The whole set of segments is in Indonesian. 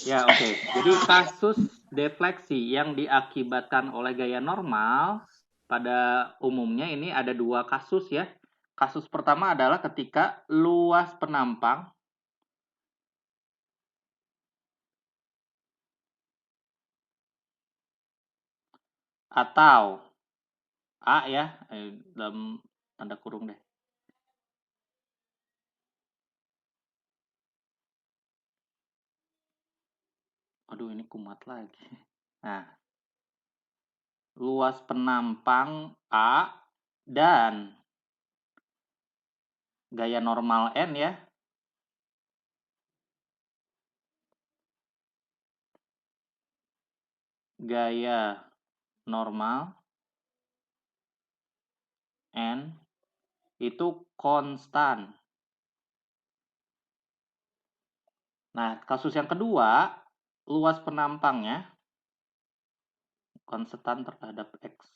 Ya, oke. Jadi kasus defleksi yang diakibatkan oleh gaya normal pada umumnya ini ada dua kasus ya. Kasus pertama adalah ketika luas penampang atau A ya, dalam tanda kurung deh. Aduh, ini kumat lagi. Nah, luas penampang A dan gaya normal N ya. Gaya normal N itu konstan. Nah, kasus yang kedua, luas penampangnya konstan terhadap X.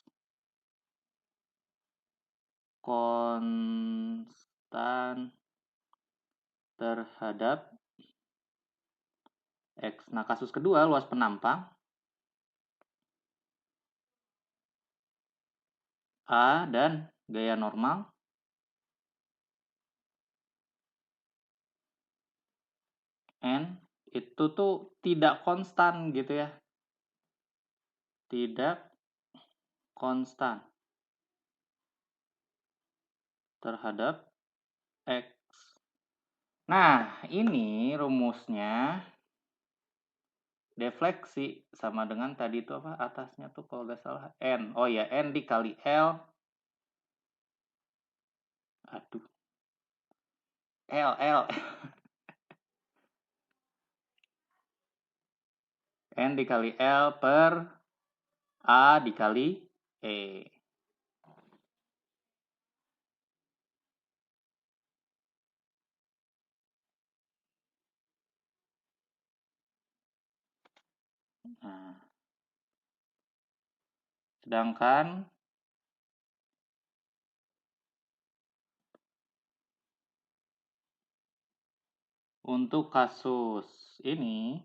Konstan terhadap X. Nah, kasus kedua, luas penampang A dan gaya normal N itu tuh tidak konstan gitu ya. Tidak konstan terhadap X. Nah, ini rumusnya defleksi sama dengan tadi itu apa atasnya tuh kalau nggak salah N. Oh ya, N dikali L. Aduh. L. N dikali L per A dikali E. Nah, sedangkan untuk kasus ini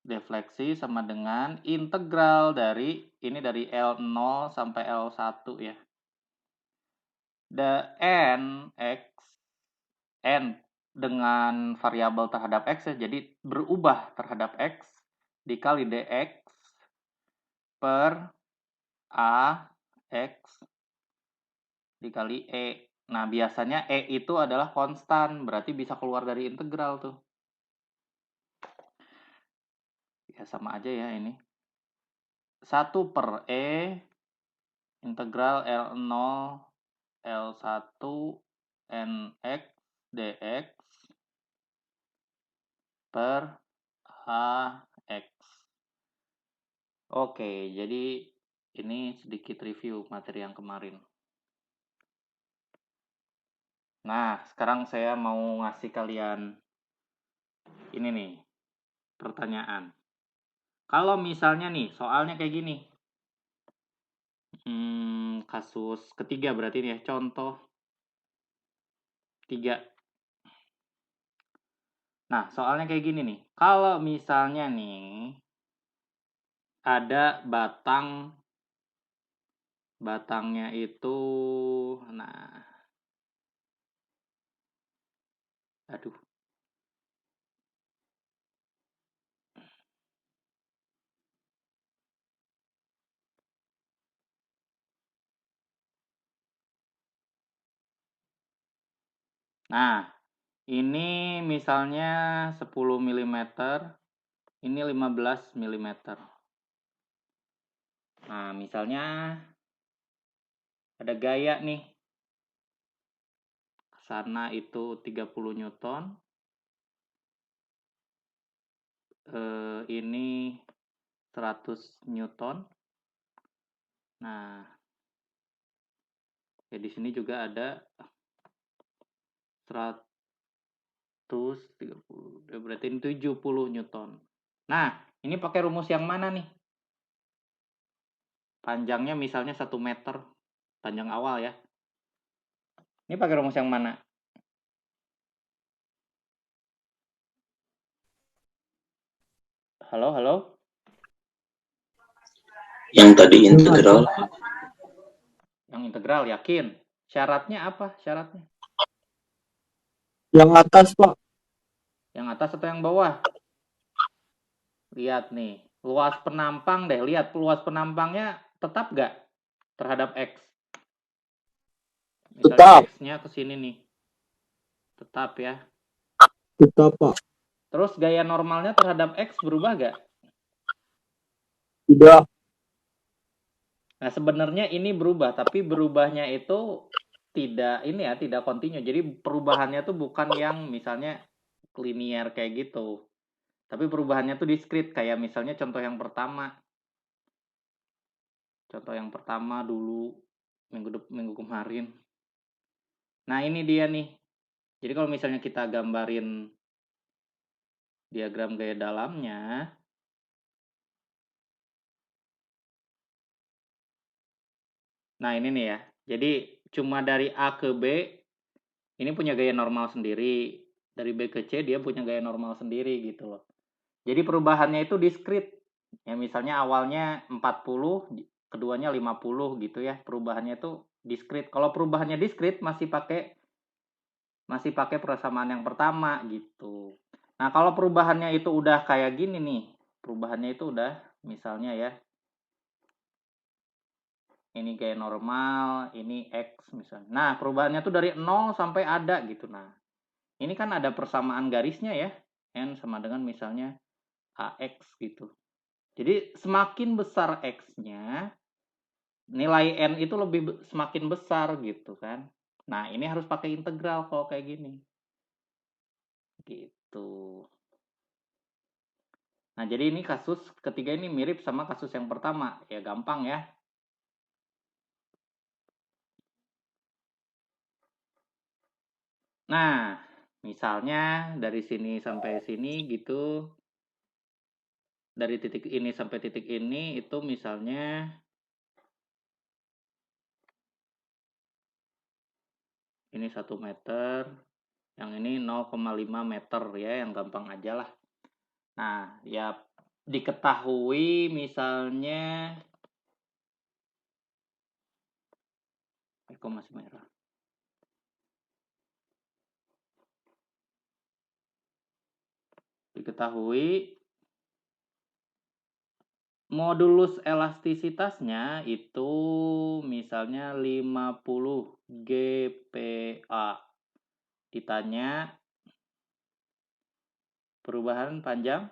defleksi sama dengan integral dari ini dari L0 sampai L1 ya. N X N dengan variabel terhadap X ya, jadi berubah terhadap X dikali dx per A X dikali E. Nah, biasanya E itu adalah konstan, berarti bisa keluar dari integral tuh. Ya, sama aja ya ini. 1 per E integral L0 L1 NX dx per AX. Oke, jadi ini sedikit review materi yang kemarin. Nah, sekarang saya mau ngasih kalian ini nih, pertanyaan. Kalau misalnya nih, soalnya kayak gini. Kasus ketiga berarti nih ya, contoh 3. Nah, soalnya kayak gini nih. Kalau misalnya nih, ada batangnya itu, nah, aduh. Nah, ini misalnya 10 mm, ini 15 mm. Nah, misalnya ada gaya nih. Sana itu 30 Newton. Ini 100 Newton. Nah, ya di sini juga ada 130, berarti ini 70 Newton. Nah, ini pakai rumus yang mana nih? Panjangnya misalnya 1 meter, panjang awal ya. Ini pakai rumus yang mana? Halo, halo. Yang tadi integral. Yang integral, yakin? Syaratnya apa? Syaratnya? Yang atas, Pak. Yang atas atau yang bawah? Lihat nih, luas penampang deh. Lihat, luas penampangnya tetap nggak terhadap X? Misalnya Tetap. X-nya ke sini nih. Tetap ya. Tetap, Pak. Terus gaya normalnya terhadap X berubah nggak? Tidak. Nah, sebenarnya ini berubah, tapi berubahnya itu tidak kontinu. Jadi perubahannya tuh bukan yang misalnya linear kayak gitu. Tapi perubahannya tuh diskrit, kayak misalnya contoh yang pertama. Contoh yang pertama dulu minggu kemarin. Nah, ini dia nih. Jadi kalau misalnya kita gambarin diagram gaya dalamnya, nah ini nih ya. Jadi cuma dari A ke B ini punya gaya normal sendiri. Dari B ke C dia punya gaya normal sendiri gitu loh. Jadi perubahannya itu diskrit. Ya misalnya awalnya 40, keduanya 50 gitu ya. Perubahannya itu diskrit. Kalau perubahannya diskrit masih pakai persamaan yang pertama gitu. Nah, kalau perubahannya itu udah kayak gini nih. Perubahannya itu udah misalnya ya. Ini gaya normal, ini X misalnya. Nah, perubahannya tuh dari 0 sampai ada gitu. Nah, ini kan ada persamaan garisnya ya. N sama dengan misalnya AX gitu. Jadi semakin besar X-nya, nilai N itu semakin besar gitu kan. Nah, ini harus pakai integral kalau kayak gini. Gitu. Nah, jadi ini kasus ketiga ini mirip sama kasus yang pertama. Ya gampang ya. Nah, misalnya dari sini sampai sini gitu. Dari titik ini sampai titik ini itu misalnya ini 1 meter, yang ini 0,5 meter ya, yang gampang aja lah. Nah, ya diketahui misalnya kok masih merah. Diketahui modulus elastisitasnya itu misalnya 50 GPa. Ditanya perubahan panjang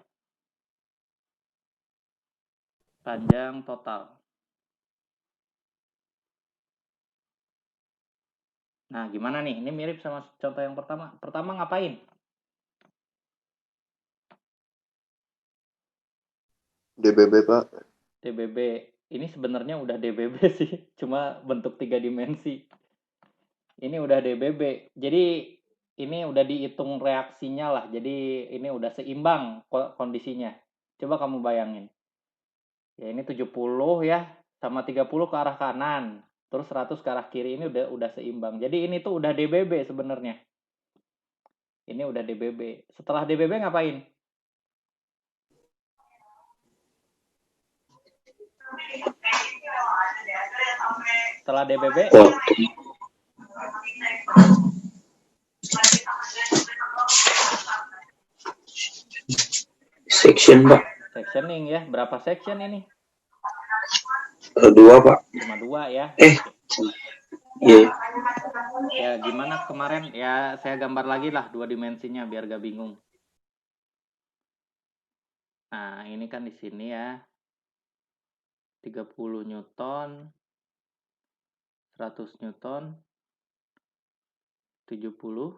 total. Nah, gimana nih? Ini mirip sama contoh yang pertama. Pertama ngapain? DBB, Pak. DBB. Ini sebenarnya udah DBB sih, cuma bentuk 3 dimensi. Ini udah DBB. Jadi ini udah dihitung reaksinya lah. Jadi ini udah seimbang kondisinya. Coba kamu bayangin. Ya ini 70 ya, sama 30 ke arah kanan. Terus 100 ke arah kiri, ini udah seimbang. Jadi ini tuh udah DBB sebenarnya. Ini udah DBB. Setelah DBB ngapain? Setelah DBB Oh, section, Pak. sectioning ya. Berapa section ini? 2, Pak. Cuma 2 ya. Iya. Ya gimana kemarin? Ya saya gambar lagi lah 2 dimensinya biar gak bingung. Nah, ini kan di sini ya. 30 Newton, 100 Newton, 70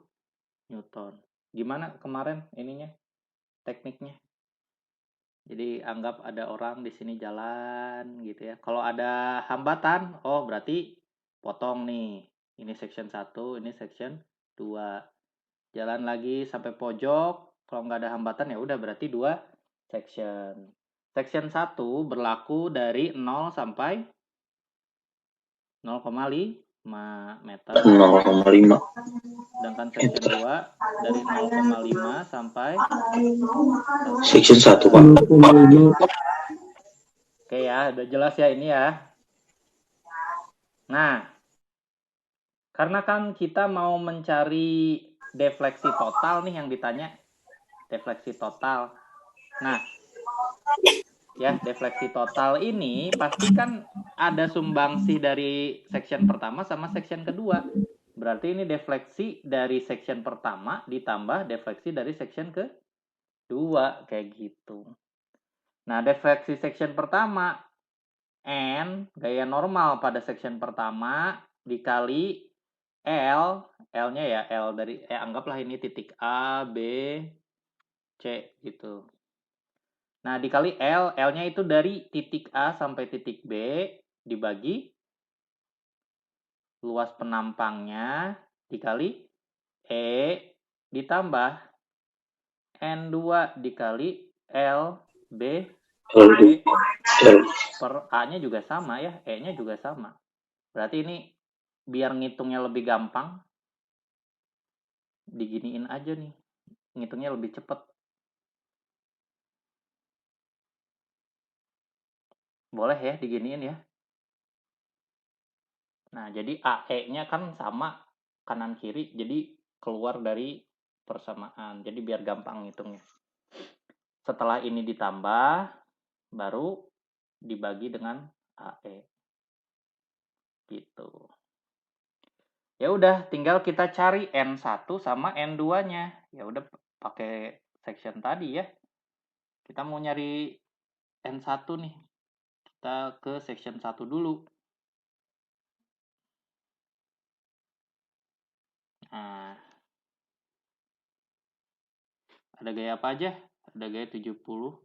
Newton. Gimana kemarin ininya? Tekniknya? Jadi anggap ada orang di sini jalan gitu ya. Kalau ada hambatan, oh berarti potong nih. Ini section 1, ini section 2. Jalan lagi sampai pojok. Kalau nggak ada hambatan ya udah berarti 2 section. Section 1 berlaku dari 0 sampai 0,5 meter. 0,5. Sedangkan section 2 dari 0,5 sampai Section 1, Pak. 0,5 Oke ya, udah jelas ya ini ya. Nah, karena kan kita mau mencari defleksi total nih yang ditanya. Defleksi total. Nah, ya defleksi total ini pasti kan ada sumbangsi dari section pertama sama section kedua. Berarti ini defleksi dari section pertama ditambah defleksi dari section kedua, kayak gitu. Nah, defleksi section pertama N, gaya normal pada section pertama, dikali L-nya ya, L dari, anggaplah ini titik A, B, C, gitu. Nah, dikali L-nya itu dari titik A sampai titik B, dibagi luas penampangnya, dikali E, ditambah N2 dikali L, B, C, per A-nya juga sama ya, E-nya juga sama. Berarti ini biar ngitungnya lebih gampang, diginiin aja nih, ngitungnya lebih cepet. Boleh ya diginiin ya. Nah, jadi AE-nya kan sama kanan kiri, jadi keluar dari persamaan. Jadi biar gampang ngitungnya. Setelah ini ditambah, baru dibagi dengan AE. Gitu. Ya udah, tinggal kita cari N1 sama N2-nya. Ya udah pakai section tadi ya. Kita mau nyari N1 nih. Kita ke section 1 dulu. Nah, ada gaya apa aja? Ada gaya 70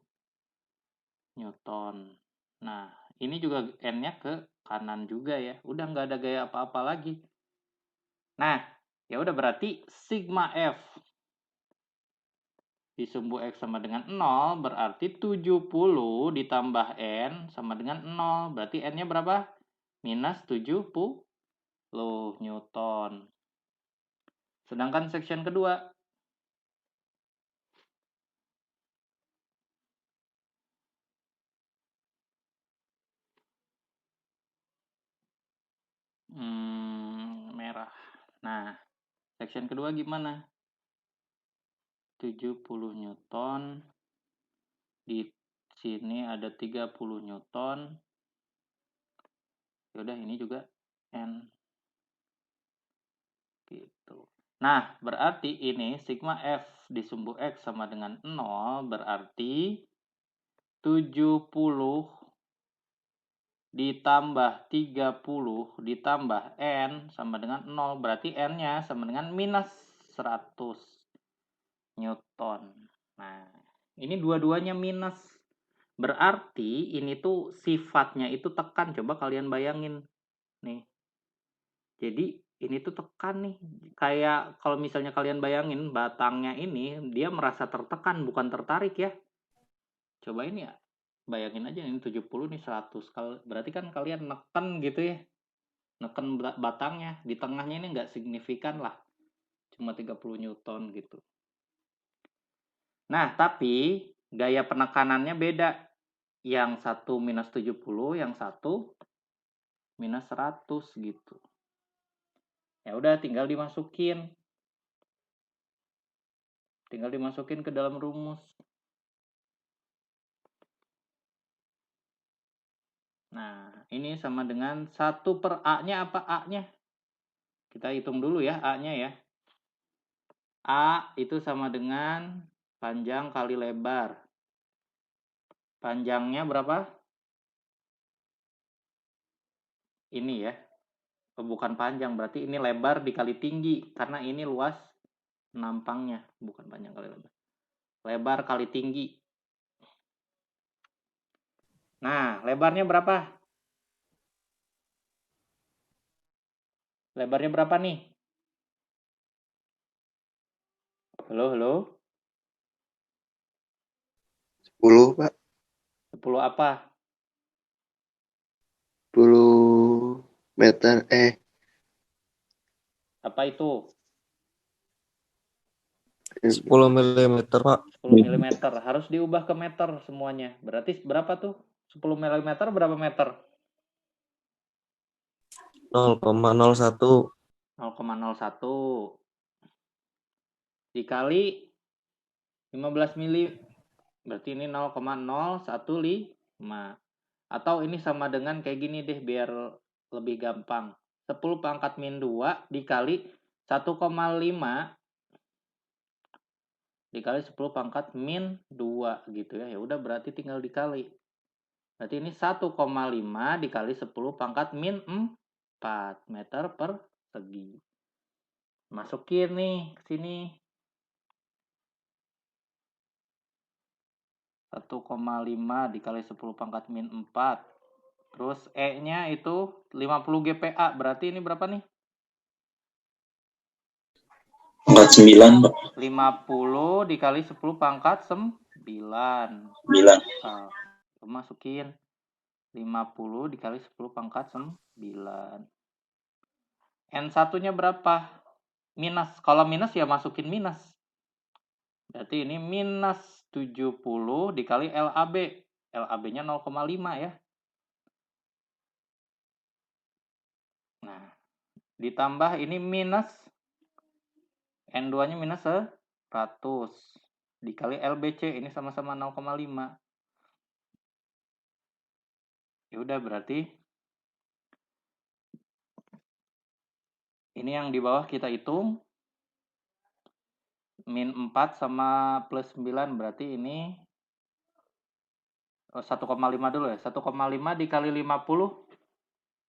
Newton. Nah, ini juga N-nya ke kanan juga ya. Udah nggak ada gaya apa-apa lagi. Nah, ya udah berarti sigma F disumbu X sama dengan 0 berarti 70 ditambah N sama dengan 0. Berarti N-nya berapa? Minus 70 Newton. Sedangkan section kedua. Merah. Nah, section kedua gimana? 70 Newton. Di sini ada 30 Newton. Yaudah ini juga N. Gitu. Nah, berarti ini sigma F disumbu X sama dengan 0 berarti 70 ditambah 30 ditambah N sama dengan 0. Berarti N-nya sama dengan minus 100 Newton. Nah, ini dua-duanya minus. Berarti ini tuh sifatnya itu tekan. Coba kalian bayangin. Nih. Jadi ini tuh tekan nih. Kayak kalau misalnya kalian bayangin batangnya ini dia merasa tertekan bukan tertarik ya. Coba ini ya. Bayangin aja ini 70 nih 100. Berarti kan kalian neken gitu ya. Neken batangnya. Di tengahnya ini nggak signifikan lah. Cuma 30 Newton gitu. Nah, tapi gaya penekanannya beda. Yang satu minus 70, yang satu minus 100 gitu. Ya udah tinggal dimasukin. Tinggal dimasukin ke dalam rumus. Nah, ini sama dengan 1 per A-nya apa A-nya? Kita hitung dulu ya A-nya ya. A itu sama dengan panjang kali lebar. Panjangnya berapa? Ini ya. Bukan panjang, berarti ini lebar dikali tinggi. Karena ini luas nampangnya. Bukan panjang kali lebar. Lebar kali tinggi. Nah, lebarnya berapa? Lebarnya berapa nih? Halo, halo? 10, Pak. 10 apa? 10 meter. Apa itu? 10 mm, Pak. 10 mm. Harus diubah ke meter semuanya. Berarti berapa tuh? 10 mm berapa meter? 0,01. 0,01 dikali 15 mili. Berarti ini 0,0115. Atau ini sama dengan kayak gini deh biar lebih gampang. 10 pangkat min 2 dikali 1,5 dikali 10 pangkat min 2 gitu ya. Ya udah berarti tinggal dikali. Berarti ini 1,5 dikali 10 pangkat min 4 meter persegi. Masukin nih ke sini. 1,5 dikali 10 pangkat min 4. Terus E-nya itu 50 GPa. Berarti ini berapa nih? 49, Pak. 50 dikali 10 pangkat 9. 9. Masukin 50 dikali 10 pangkat 9. N1-nya berapa? Minus. Kalau minus ya masukin minus. Berarti ini minus 70 dikali LAB. LAB-nya 0,5 ya. Nah, ditambah ini minus. N2-nya minus 100. Dikali LBC. Ini sama-sama 0,5. Ya udah berarti ini yang di bawah kita hitung. Min 4 sama plus 9 berarti ini 1,5 dulu ya. 1,5 dikali 50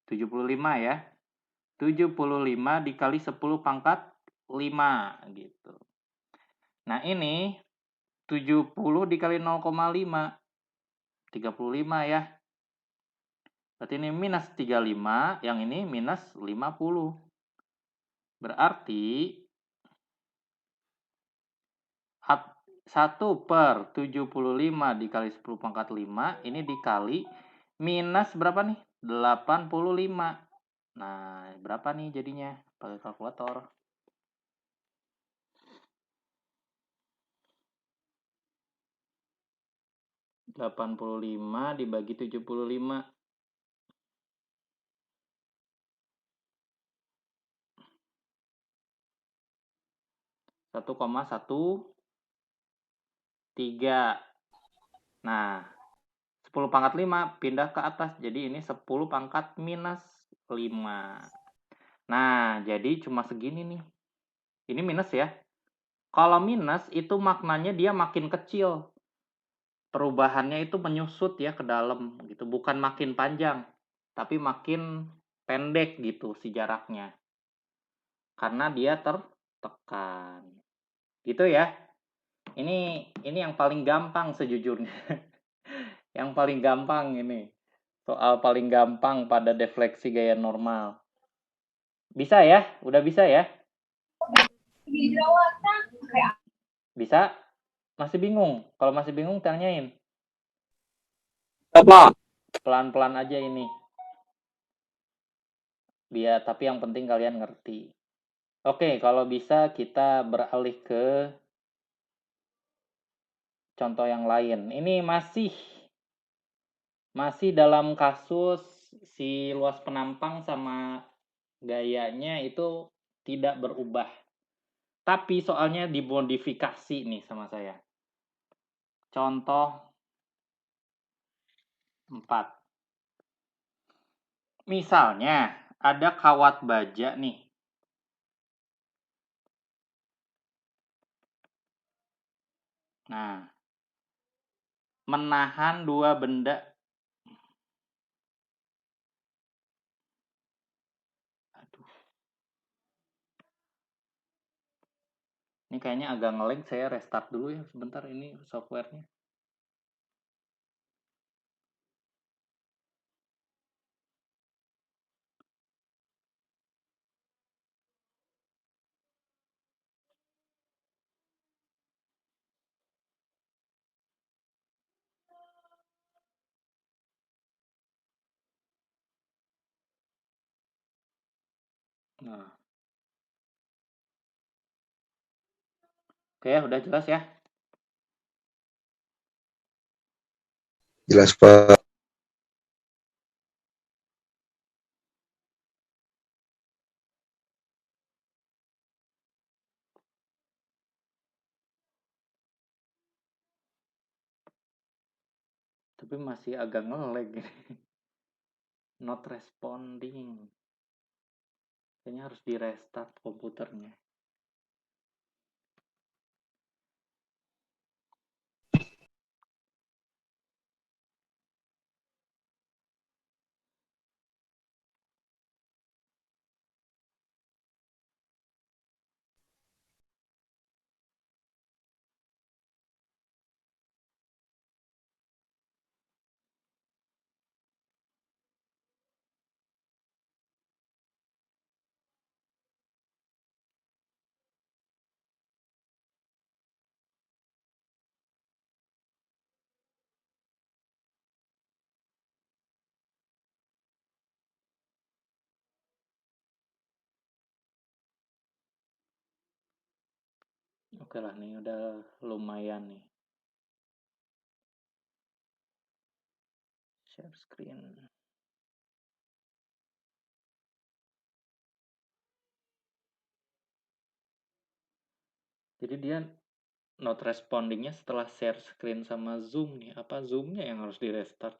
75 ya. 75 dikali 10 pangkat 5 gitu. Nah, ini 70 dikali 0,5 35 ya. Berarti ini minus 35, yang ini minus 50. Berarti 1/75 dikali 10 pangkat 5 ini dikali minus berapa nih? 85. Nah, berapa nih jadinya? Pakai kalkulator. 85 dibagi 75. 1,13. Nah, 10 pangkat 5 pindah ke atas. Jadi ini 10 pangkat minus 5. Nah, jadi cuma segini nih. Ini minus ya. Kalau minus itu maknanya dia makin kecil. Perubahannya itu menyusut ya ke dalam gitu. Bukan makin panjang, tapi makin pendek gitu si jaraknya. Karena dia tertekan. Gitu ya. Ini yang paling gampang sejujurnya. Yang paling gampang ini. Soal paling gampang pada defleksi gaya normal. Bisa ya? Udah bisa ya? Bisa? Masih bingung? Kalau masih bingung tanyain. Pak. Pelan-pelan aja ini. Biar tapi yang penting kalian ngerti. Oke, kalau bisa kita beralih ke contoh yang lain. Ini masih dalam kasus si luas penampang sama gayanya itu tidak berubah. Tapi soalnya dimodifikasi nih sama saya. Contoh 4. Misalnya ada kawat baja nih. Nah, menahan dua benda. Aduh. Ini kayaknya agak nge-lag, saya restart dulu ya sebentar ini softwarenya. Nah, Oke, udah jelas ya? Jelas, Pak. Tapi masih agak ngelag ini. Not responding. Kayaknya harus di restart komputernya. Oke lah, nih udah lumayan nih. Share screen. Jadi dia not respondingnya setelah share screen sama Zoom nih. Apa Zoom-nya yang harus di restart?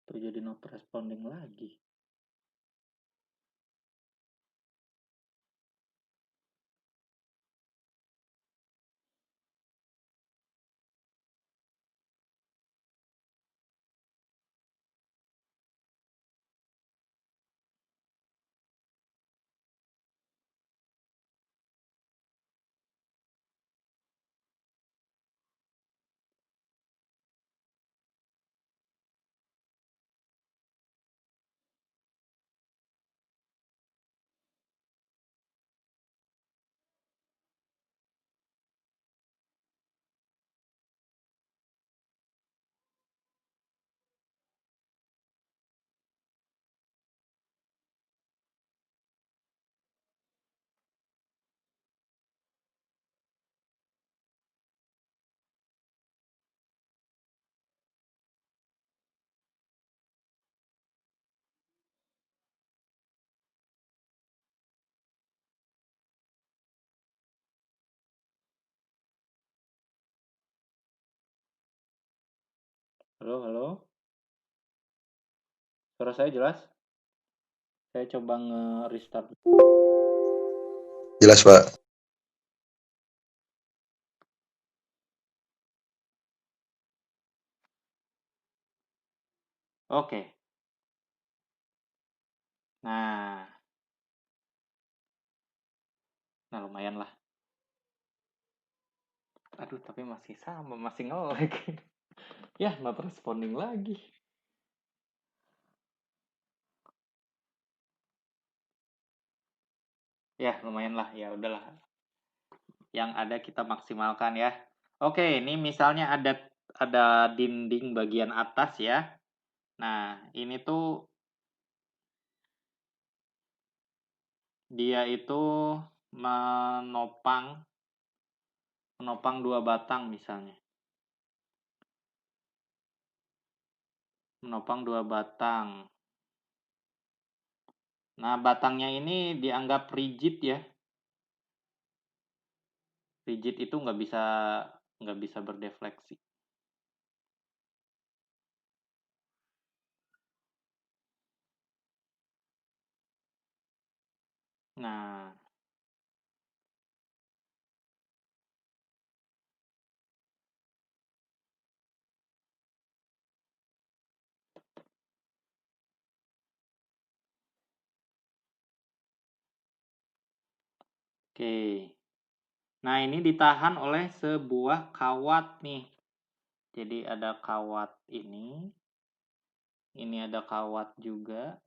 Tuh jadi not responding lagi. Halo, halo. Suara saya jelas? Saya coba nge-restart. Jelas, Pak. Oke. Nah lumayan lah. Aduh, tapi masih sama, masih nge-lag. Ya, not responding lagi. Ya, lumayan lah. Ya udahlah. Yang ada kita maksimalkan ya. Oke, ini misalnya ada dinding bagian atas ya. Nah, ini tuh dia itu menopang 2 batang misalnya. Menopang 2 batang. Nah, batangnya ini dianggap rigid ya. Rigid itu nggak bisa berdefleksi. Nah, oke. Nah, ini ditahan oleh sebuah kawat nih. Jadi ada kawat ini ada kawat juga.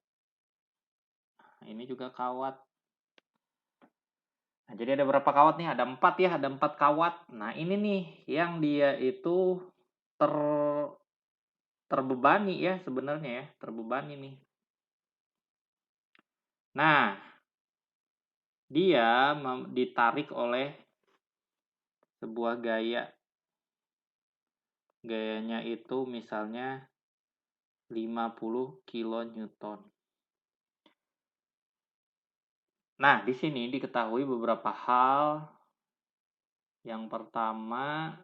Nah, ini juga kawat. Nah, jadi ada berapa kawat nih? Ada 4 ya, ada 4 kawat. Nah, ini nih yang dia itu terbebani ya sebenarnya ya, terbebani nih. Nah, dia ditarik oleh sebuah gaya. Gayanya itu misalnya 50 kilonewton. Nah, di sini diketahui beberapa hal. Yang pertama,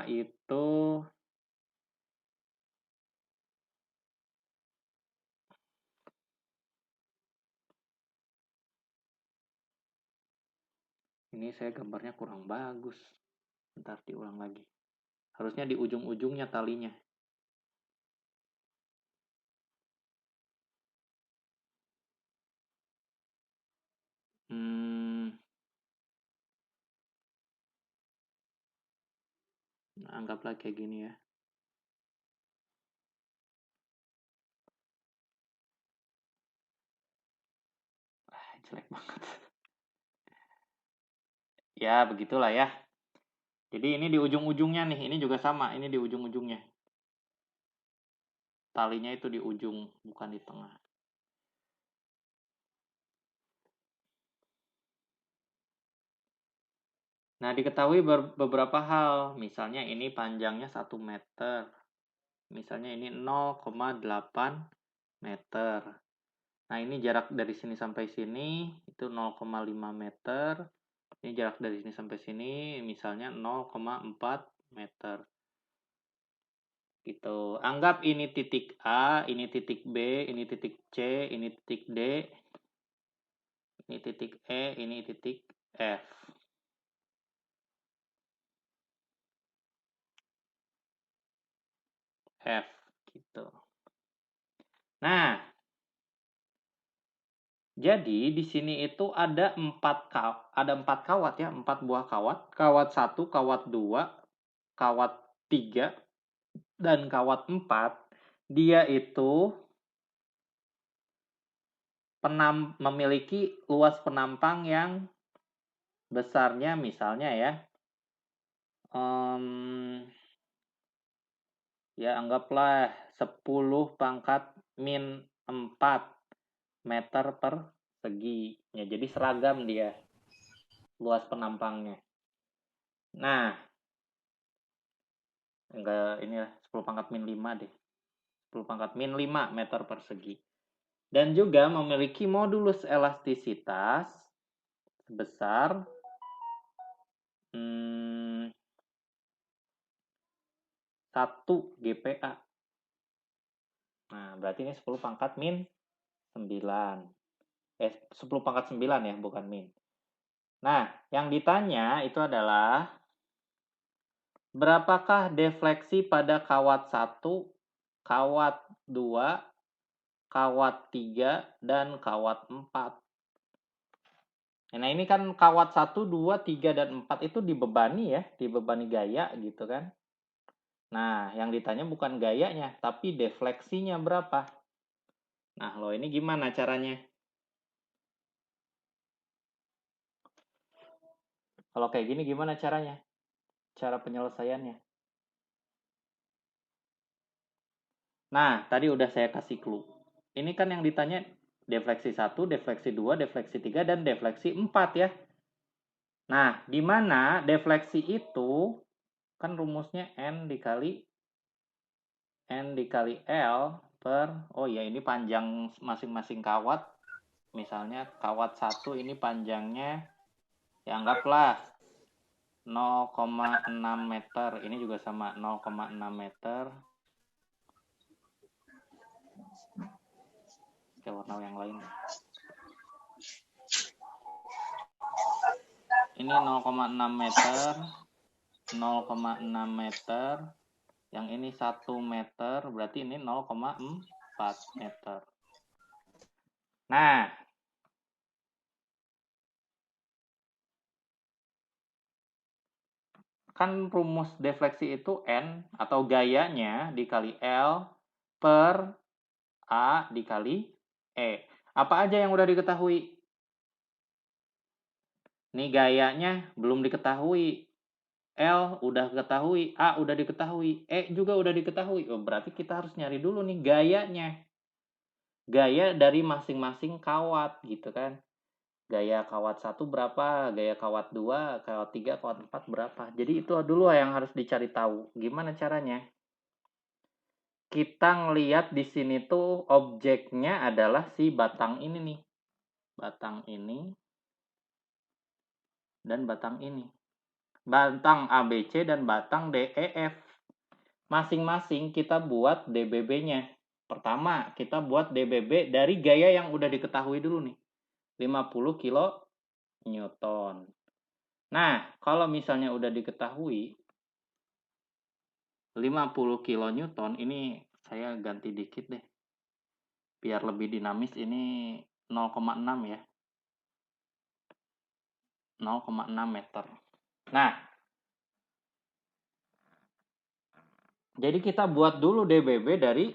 itu ini saya gambarnya kurang bagus. Bentar diulang lagi. Harusnya di ujung-ujungnya talinya. Anggaplah kayak gini ya. Jelek banget. Ya, begitulah ya. Jadi ini di ujung-ujungnya nih. Ini juga sama. Ini di ujung-ujungnya. Talinya itu di ujung, bukan di tengah. Nah, diketahui beberapa hal. Misalnya ini panjangnya 1 meter. Misalnya ini 0,8 meter. Nah, ini jarak dari sini sampai sini itu 0,5 meter. Ini jarak dari sini sampai sini misalnya 0,4 meter. Gitu. Anggap ini titik A, ini titik B, ini titik C, ini titik D, ini titik E, ini titik F. F gitu. Nah, jadi di sini itu ada 4 kawat ya, 4 buah kawat. Kawat 1, kawat 2, kawat 3, dan kawat 4. Dia itu memiliki luas penampang yang besarnya misalnya ya. Ya anggaplah 10 pangkat min 4 meter persegi. Ya, jadi seragam dia luas penampangnya. Nah, enggak ini lah 10 pangkat min 5 deh. 10 pangkat min 5 meter persegi. Dan juga memiliki modulus elastisitas sebesar 1 GPa. Nah, berarti ini 10 pangkat min 9. 10 pangkat 9 ya, bukan min. Nah, yang ditanya itu adalah berapakah defleksi pada kawat 1, kawat 2, kawat 3, dan kawat 4. Nah, ini kan kawat 1, 2, 3, dan 4 itu dibebani ya, dibebani gaya gitu kan. Nah, yang ditanya bukan gayanya, tapi defleksinya berapa. Nah, lo ini gimana caranya? Kalau kayak gini gimana caranya? Cara penyelesaiannya. Nah, tadi udah saya kasih clue. Ini kan yang ditanya defleksi 1, defleksi 2, defleksi 3, dan defleksi 4 ya. Nah, di mana defleksi itu kan rumusnya N dikali L per, oh ya ini panjang masing-masing kawat. Misalnya kawat 1 ini panjangnya ya anggaplah 0,6 meter. Ini juga sama 0,6 meter. Oke, warna yang lain. Ini 0,6 meter, 0,6 meter. Yang ini 1 meter, berarti ini 0,4 meter. Nah, kan rumus defleksi itu N atau gayanya dikali L per A dikali E. Apa aja yang udah diketahui? Ini gayanya belum diketahui. L udah ketahui, A udah diketahui, E juga udah diketahui. Oh, berarti kita harus nyari dulu nih gayanya. Gaya dari masing-masing kawat gitu kan. Gaya kawat 1 berapa, gaya kawat 2, kawat 3, kawat 4 berapa. Jadi itu dulu yang harus dicari tahu. Gimana caranya? Kita ngelihat di sini tuh objeknya adalah si batang ini nih. Batang ini dan batang ini. Batang ABC dan batang DEF. Masing-masing kita buat DBB-nya. Pertama, kita buat DBB dari gaya yang udah diketahui dulu nih. 50 kilo Newton. Nah, kalau misalnya udah diketahui 50 kilo Newton, ini saya ganti dikit deh. Biar lebih dinamis, ini 0,6 ya. 0,6 meter. Nah, jadi kita buat dulu DBB dari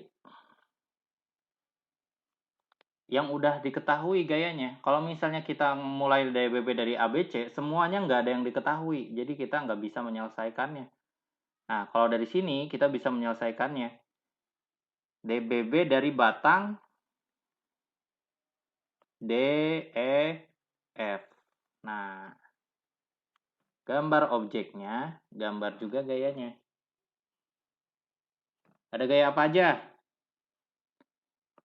yang udah diketahui gayanya. Kalau misalnya kita mulai DBB dari ABC, semuanya nggak ada yang diketahui. Jadi kita nggak bisa menyelesaikannya. Nah, kalau dari sini kita bisa menyelesaikannya. DBB dari batang D, E, F. Nah, gambar objeknya, gambar juga gayanya. Ada gaya apa aja?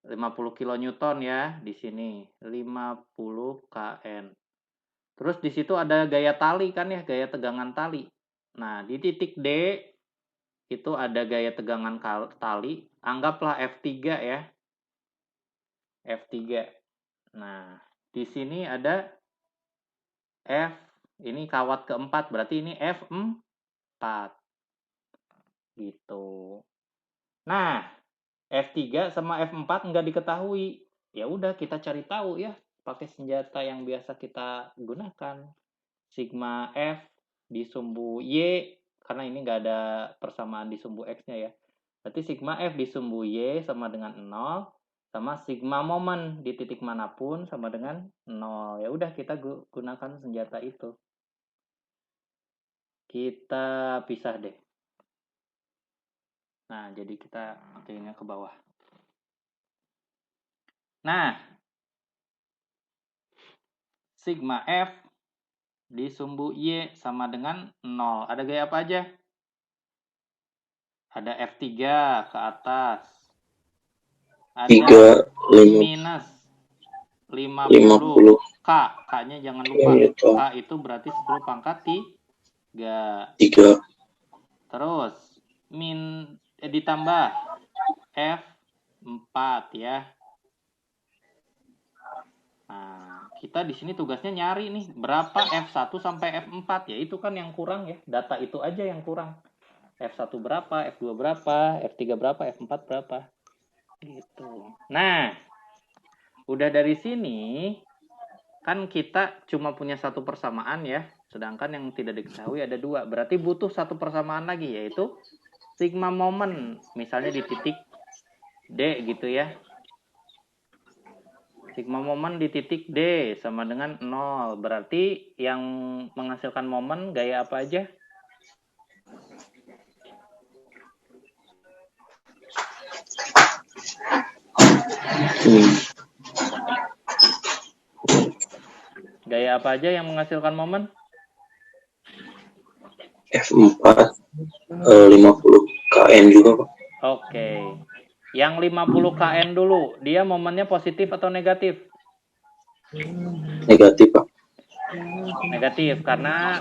50 kN ya di sini, 50 kN. Terus di situ ada gaya tali kan ya, gaya tegangan tali. Nah, di titik D itu ada gaya tegangan tali, anggaplah F3 ya. F3. Nah, di sini ada F, ini kawat keempat, berarti ini F4. Gitu. Nah, F3 sama F4 nggak diketahui. Ya udah kita cari tahu ya, pakai senjata yang biasa kita gunakan. Sigma F di sumbu Y, karena ini nggak ada persamaan di sumbu X-nya ya. Berarti sigma F di sumbu Y sama dengan 0, sama sigma momen di titik manapun sama dengan 0. Ya udah kita gunakan senjata itu. Kita pisah deh. Nah, jadi kita matiinnya ke bawah. Nah, sigma F di sumbu Y sama dengan 0. Ada gaya apa aja? Ada F3 ke atas. Ada minus 50 K. K-nya jangan lupa. K itu berarti 10 pangkat 3. Terus ditambah F4 ya. Nah, kita di sini tugasnya nyari nih berapa F1 sampai F4 ya. Itu kan yang kurang ya. Data itu aja yang kurang. F1 berapa, F2 berapa, F3 berapa, F4 berapa. Gitu. Nah, udah dari sini kan kita cuma punya satu persamaan ya, sedangkan yang tidak diketahui ada 2. Berarti butuh satu persamaan lagi, yaitu sigma momen, misalnya di titik D gitu ya. Sigma momen di titik D sama dengan 0. Berarti yang menghasilkan momen gaya apa aja? Gaya apa aja yang menghasilkan momen? F4 50 kN juga, Pak. Oke. Yang 50 kN dulu, dia momennya positif atau negatif? Negatif, Pak. Negatif, karena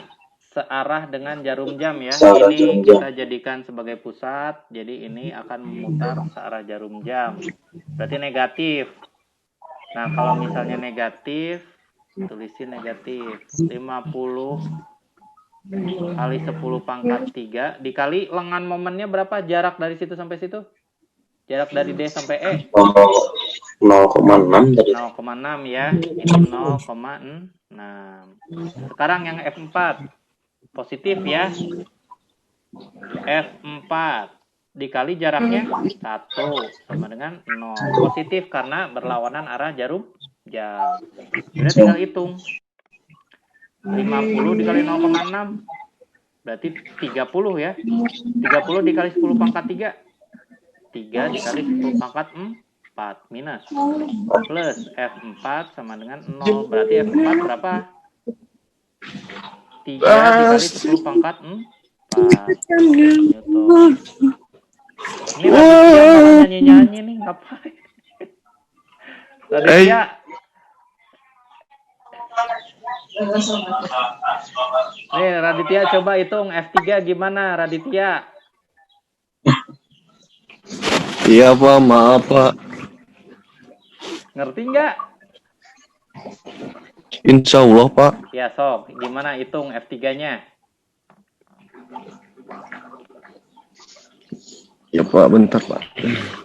searah dengan jarum jam ya. Searah ini jarum kita jam. jadikan sebagai pusat, jadi ini akan memutar searah jarum jam. Berarti negatif. Nah, kalau misalnya negatif, tulisin negatif. 50 kali 10 pangkat 3 dikali lengan momennya berapa? Jarak dari situ sampai situ? Jarak dari D sampai E? 0,6 tadi. 0,6 ya. Ini 0,6. Sekarang yang F4. Positif ya. F4 dikali jaraknya 1 sama dengan 0. Positif karena berlawanan arah jarum jam. Jadi tinggal hitung. 50 dikali 0,6 Berarti 30 ya. 30 dikali 10 pangkat 3. 3 dikali 10 pangkat 4 minus plus F4 sama dengan 0. Berarti F4 berapa? 3 dikali 10 pangkat 4 Newton. Ini Raditya malah nyanyi-nyanyi nih, ngapain? Raditya. Nih Raditya coba hitung F3 gimana Raditya? Iya Pak, maaf Pak. Ngerti nggak? Insya Allah Pak. Ya sok, gimana hitung F3-nya? Ya Pak, bentar Pak.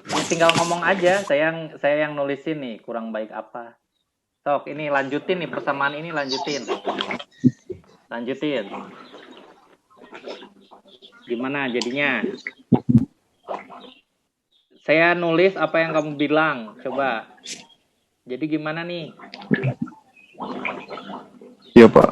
Ya, tinggal ngomong aja, saya yang nulisin nih, kurang baik apa. Sok, ini lanjutin nih, persamaan ini lanjutin. Lanjutin. Gimana jadinya? Saya nulis apa yang kamu bilang, coba. Jadi gimana nih? Iya Pak.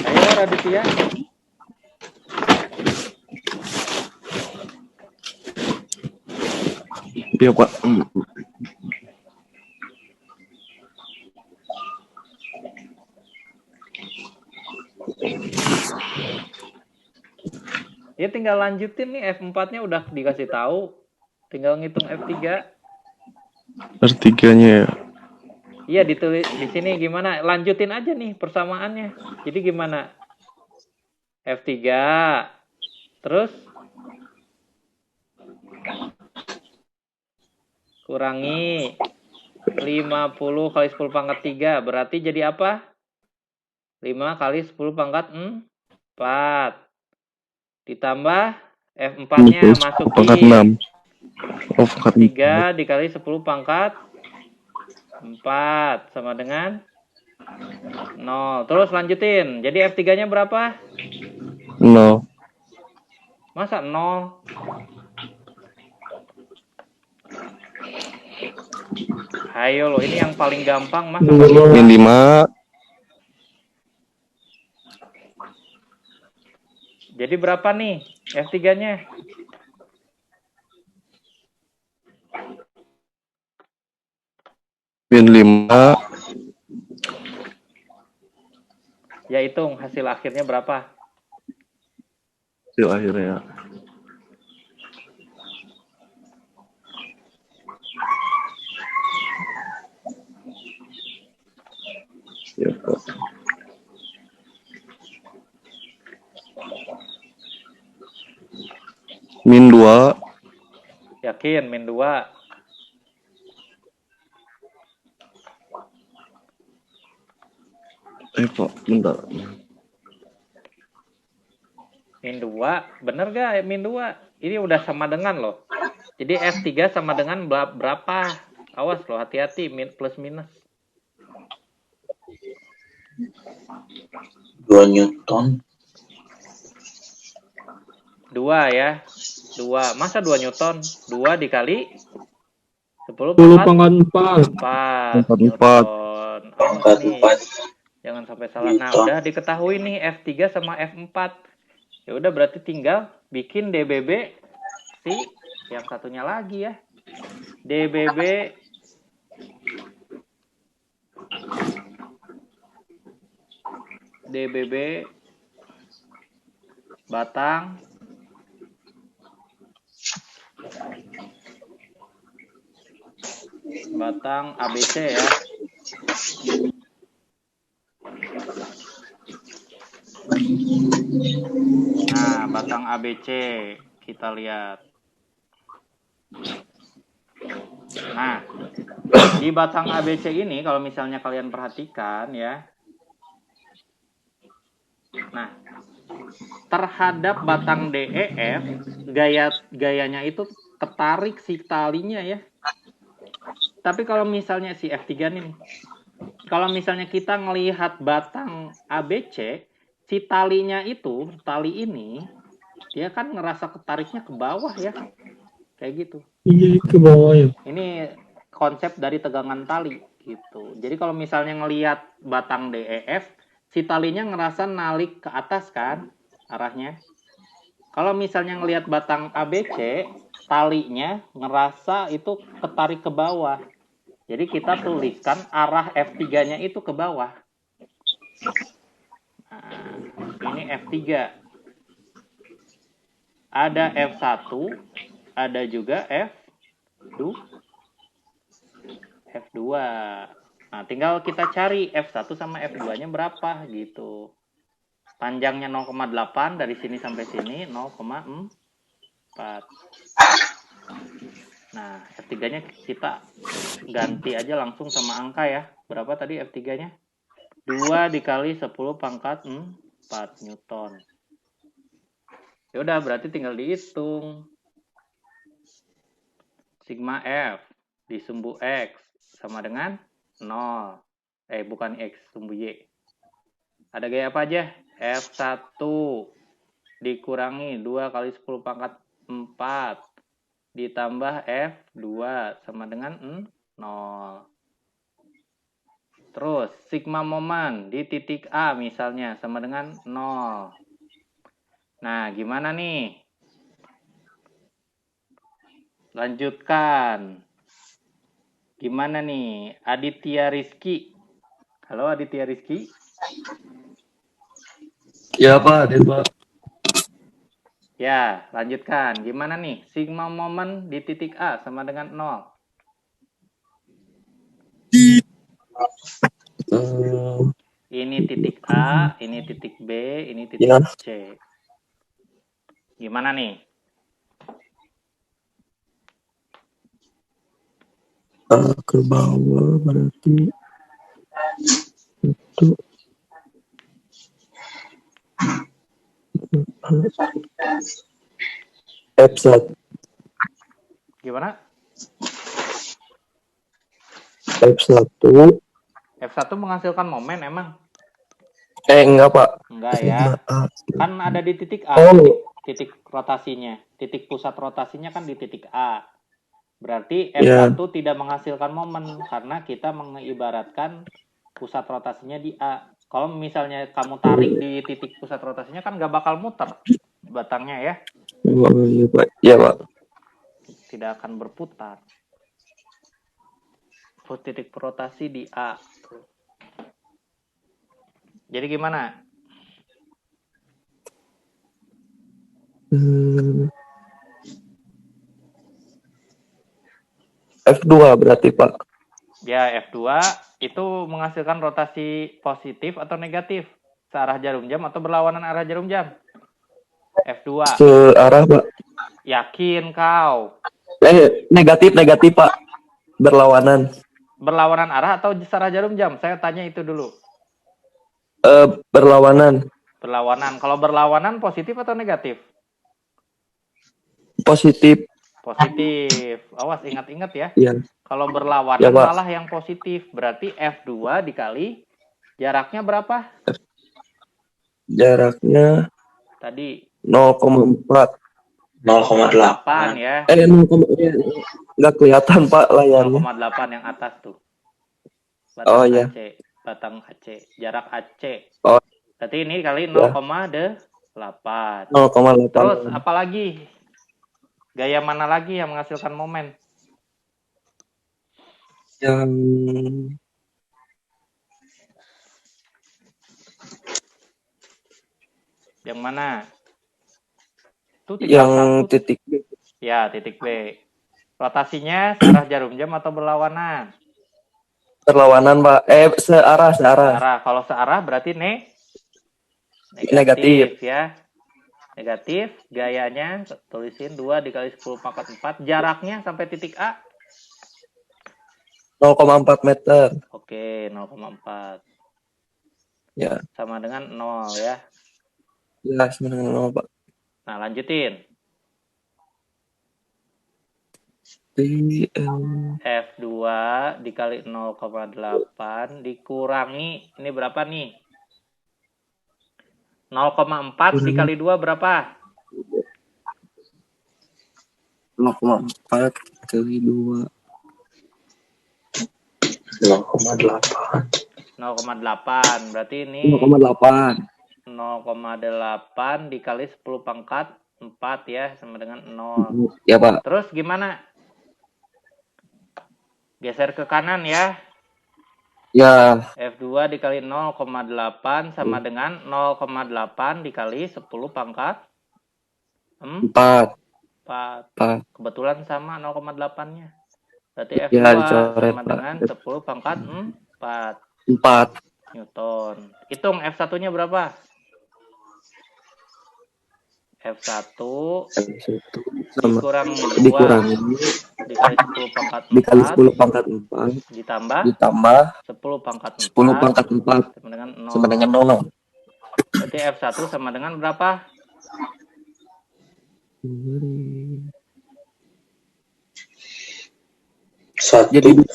Ayo Raditya. Iya Pak. Ya tinggal lanjutin nih, F4-nya udah dikasih tahu. Tinggal ngitung F3. R3-nya ya. Iya, ditulis di sini gimana? Lanjutin aja nih persamaannya. Jadi gimana? F3. Terus kurangi 50 kali 10 pangkat 3. Berarti jadi apa? 5 kali 10 pangkat 4. Ditambah F4-nya masukin. Pangkat 6. Oh, pangkat 3 dikali 10 pangkat 4 sama dengan 0. Terus lanjutin. Jadi F3-nya berapa? 0. Masa 0? Ayo loh, ini yang paling gampang masa Min 5. Jadi berapa nih F3-nya? Min 5. Ya hitung hasil akhirnya berapa? Hasil akhirnya. Ya, Pak. Min 2. Yakin min 2? Pak, bentar. Min 2, bener gak min 2? Ini udah sama dengan loh. Jadi F3 sama dengan berapa? Awas loh, hati-hati plus minus. 2 Newton. 2 ya. 2. Masa 2 Newton? 2 dikali 10 pangkat 4. 4 Newton. Pangkat 4. Jangan sampai salah. Nah, udah diketahui nih F3 sama F4. Ya udah berarti tinggal bikin DBB si yang satunya lagi ya. DBB batang ABC ya. Nah, batang ABC kita lihat. Nah, di batang ABC ini kalau misalnya kalian perhatikan ya. Nah, terhadap batang DEF gayanya itu ketarik si talinya ya. Tapi kalau misalnya si F3 nih kalau misalnya kita ngelihat batang ABC, si talinya itu, tali ini, dia kan ngerasa ketariknya ke bawah ya. Kayak gitu. Iya, ke bawah ya. Ini konsep dari tegangan tali gitu. Jadi kalau misalnya ngelihat batang DEF, si talinya ngerasa nalik ke atas kan arahnya. Kalau misalnya ngelihat batang ABC, talinya ngerasa itu ketarik ke bawah. Jadi kita tuliskan arah F3-nya itu ke bawah. Nah, ini F3. Ada F1, ada juga F2. F2. Nah, tinggal kita cari F1 sama F2-nya berapa gitu. Panjangnya 0,8 dari sini sampai sini 0,4. Nah, F3-nya kita ganti aja langsung sama angka ya. Berapa tadi F3-nya? 2 dikali 10 pangkat 4 Newton. Ya udah, berarti tinggal dihitung. Sigma F disumbu X sama dengan 0. Bukan X, sumbu Y. Ada gaya apa aja? F1 dikurangi 2 kali 10 pangkat 4 ditambah F2 sama dengan 0. Terus, sigma momen di titik A misalnya sama dengan 0. Nah, gimana nih? Lanjutkan. Gimana nih? Aditya Rizky. Halo Aditya Rizky. Ya Pak, ada Pak. Ya, lanjutkan. Gimana nih? Sigma momen di titik A sama dengan 0. Ini titik A, ini titik B, ini titik Ya. C. Gimana nih? Ke bawah berarti itu F1. Gimana? F1. F1 menghasilkan momen emang? Enggak Pak. Enggak ya. Kan ada di titik A, titik rotasinya. Titik pusat rotasinya kan di titik A. Berarti F1 tidak menghasilkan momen karena kita mengibaratkan pusat rotasinya di A. Kalau misalnya kamu tarik di titik pusat rotasinya kan nggak bakal muter batangnya ya. Iya Pak. Iya Pak. Tidak akan berputar. Titik rotasi di A. Jadi gimana? F2 berarti Pak. Ya, F2 itu menghasilkan rotasi positif atau negatif? Searah jarum jam atau berlawanan arah jarum jam? F2. Searah Pak. Yakin kau? Negatif Pak. Berlawanan. Berlawanan arah atau searah jarum jam? Saya tanya itu dulu. Berlawanan. Berlawanan. Kalau berlawanan positif atau negatif? Positif. Positif. Awas, ingat-ingat ya. Iya. Kalau berlawanan Ya, Pak. malah yang positif. Berarti F2 dikali jaraknya berapa? Jaraknya Tadi 0,4. 0,8 ya. 0,8. Nggak kelihatan Pak layarnya. 0,8 yang atas tuh. Batang iya. AC. Batang AC. Jarak AC. Oh. Berarti ini kali 0,8. 0,8. Terus apalagi? Gaya mana lagi yang menghasilkan momen? Yang mana? Itu yang titik B. Ya, titik B. Rotasinya searah jarum jam atau berlawanan? Berlawanan Pak. Searah. Kalau searah berarti Negatif. Ya. Negatif. Gayanya tulisin 2 dikali 10 pangkat 4. Jaraknya sampai titik A? 0,4 meter. Oke, 0,4. Ya. Sama dengan 0 ya. Ya, sama dengan 0 Pak. Nah, lanjutin. F2 dikali 0,8 dikurangi, ini berapa nih? 0,4 dikali 2 berapa? 0,4 kali 2. 0,8. 0,8. Berarti ini 0,8. 0,8 dikali 10 pangkat 4 ya, sama dengan 0. Ya, Pak. Terus gimana? Geser ke kanan ya. Ya. F2 dikali 0,8 sama dengan 0,8 dikali 10 pangkat 4. 4. Kebetulan sama 0,8-nya. Berarti F2 Ya, dicoret, sama Pak. dengan 10 pangkat 4 Newton. Hitung F1-nya berapa? F1 dikurangi 2 dikali 10 pangkat 4 ditambah 10 pangkat 4 sama dengan 0. Berarti F1 sama dengan berapa? 1. Jadi 2.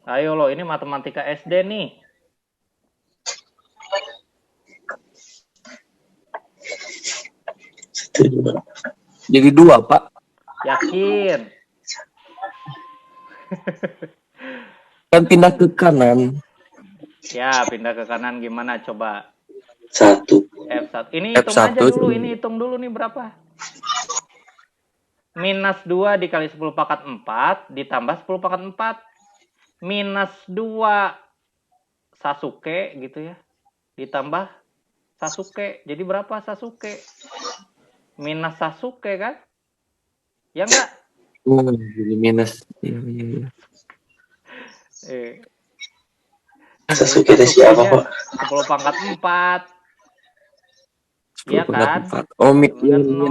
Ayo lo, ini matematika SD nih. Jadi 2, Pak. Yakin? Kan pindah ke kanan. Ya, pindah ke kanan gimana coba? 1. F1. Ini hitung F1 aja dulu, ini hitung dulu nih berapa? Minus 2 dikali 10 pangkat 4 ditambah 10 pangkat 4. Minus 2 Sasuke gitu ya. Ditambah Sasuke. Jadi berapa Sasuke? Minus Sasuke kan? Ya enggak? Jadi minus. Iya. Sasuke itu siapa, Pak? 10 pangkat 4. Iya kan? 4. Oh, min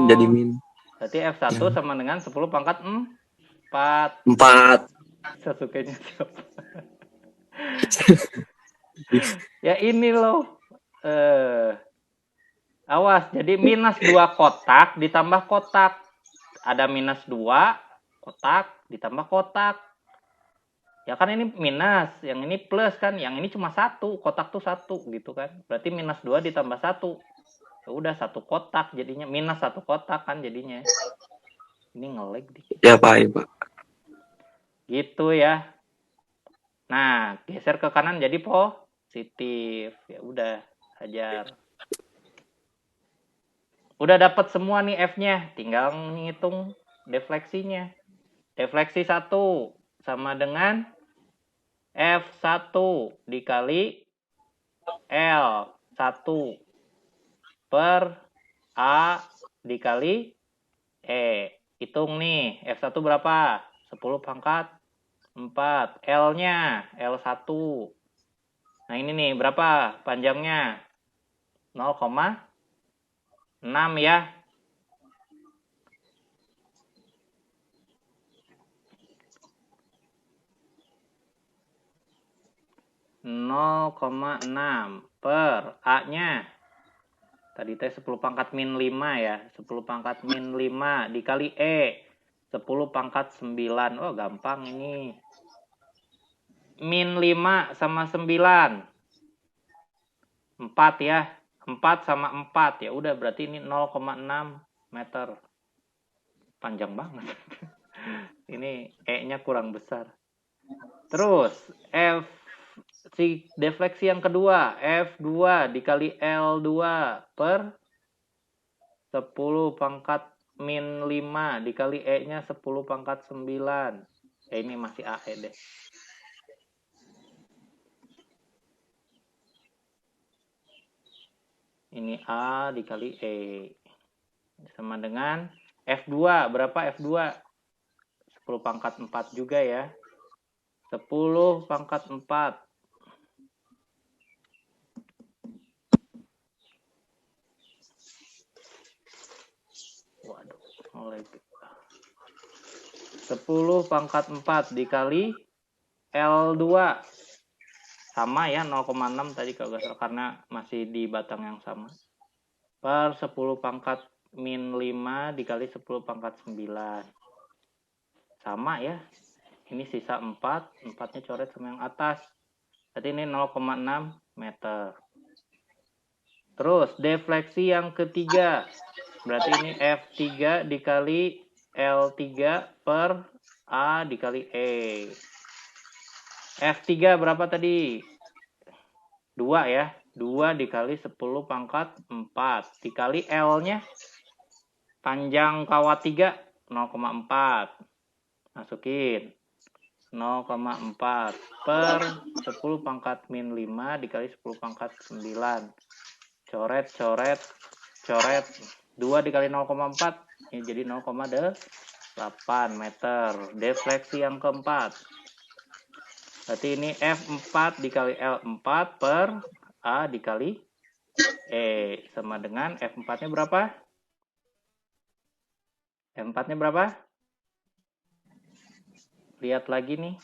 jadi min. Berarti F1 sama dengan 10 pangkat 4. Sasuke-nya siapa? Ya ini loh. Awas, jadi minus 2 kotak ditambah kotak. Ada minus 2 kotak ditambah kotak. Ya kan ini minus, yang ini plus kan, yang ini cuma 1, kotak tuh 1 gitu kan. Berarti minus 2 ditambah 1. Ya udah 1 kotak jadinya, minus 1 kotak kan jadinya. Ini nge-lag dikit. Ya, Pak. Gitu ya. Nah, geser ke kanan jadi positif. Ya udah, hajar. Udah dapat semua nih F-nya, tinggal ngitung defleksinya. Defleksi 1 sama dengan F1 dikali L1 per A dikali E. Hitung nih, F1 berapa? 10 pangkat 4. L-nya, L1. Nah ini nih, berapa panjangnya? 0,6 ya. per A-nya. Tadi teh 10 pangkat min 5 ya. 10 pangkat min 5 dikali E. 10 pangkat 9. Oh gampang ini. Min 5 sama 9. 4 ya. 4 sama 4. Ya udah berarti ini 0,6 meter. Panjang banget. Ini E-nya kurang besar. Terus si defleksi yang kedua, F2 dikali L2 per 10 pangkat min 5 dikali E-nya 10 pangkat 9. Ya ini masih AE deh. Ini A dikali E. Sama dengan F2. Berapa F2? 10 pangkat 4 juga ya. 10 pangkat 4. Waduh, mulai 10 pangkat 4 dikali L2. Sama ya, 0,6 tadi kalau gak salah, karena masih di batang yang sama. Per 10 pangkat min 5 dikali 10 pangkat 9. Sama ya. Ini sisa 4, 4-nya coret sama yang atas. Berarti ini 0,6 meter. Terus defleksi yang ketiga. Berarti ini F3 dikali L3 per A dikali E. F3 berapa tadi? 2 ya. 2 dikali 10 pangkat 4. Dikali L-nya. Panjang kawat 3, 0,4. Masukin. 0,4 per 10 pangkat min 5 dikali 10 pangkat 9. Coret, coret, coret. 2 dikali 0,4. Ini jadi 0,8 meter. Defleksi yang keempat. Berarti ini F4 dikali L4 per A dikali E. Sama dengan F4-nya berapa? F4-nya berapa? Lihat lagi nih.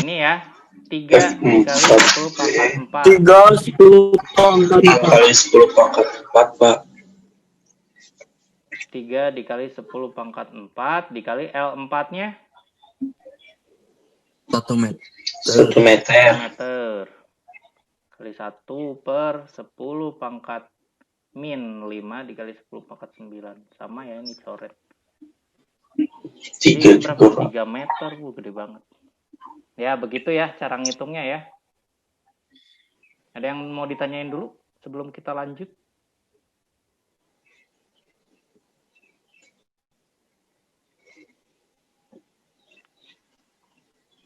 Ini ya. 3 dikali 10 pangkat 4. 3 10 pangkat 3 kali 10 pangkat 4, Pak. 3 dikali 10 pangkat 4 dikali L4-nya 1 meter. 1 meter. meter. Kali 1 per 10 pangkat min 5 dikali 10 pangkat 9. Sama ya, ini coret. 3 Jadi berapa? juga, Pak. 3 meter. Gede banget. Ya, begitu ya cara ngitungnya ya. Ada yang mau ditanyain dulu sebelum kita lanjut?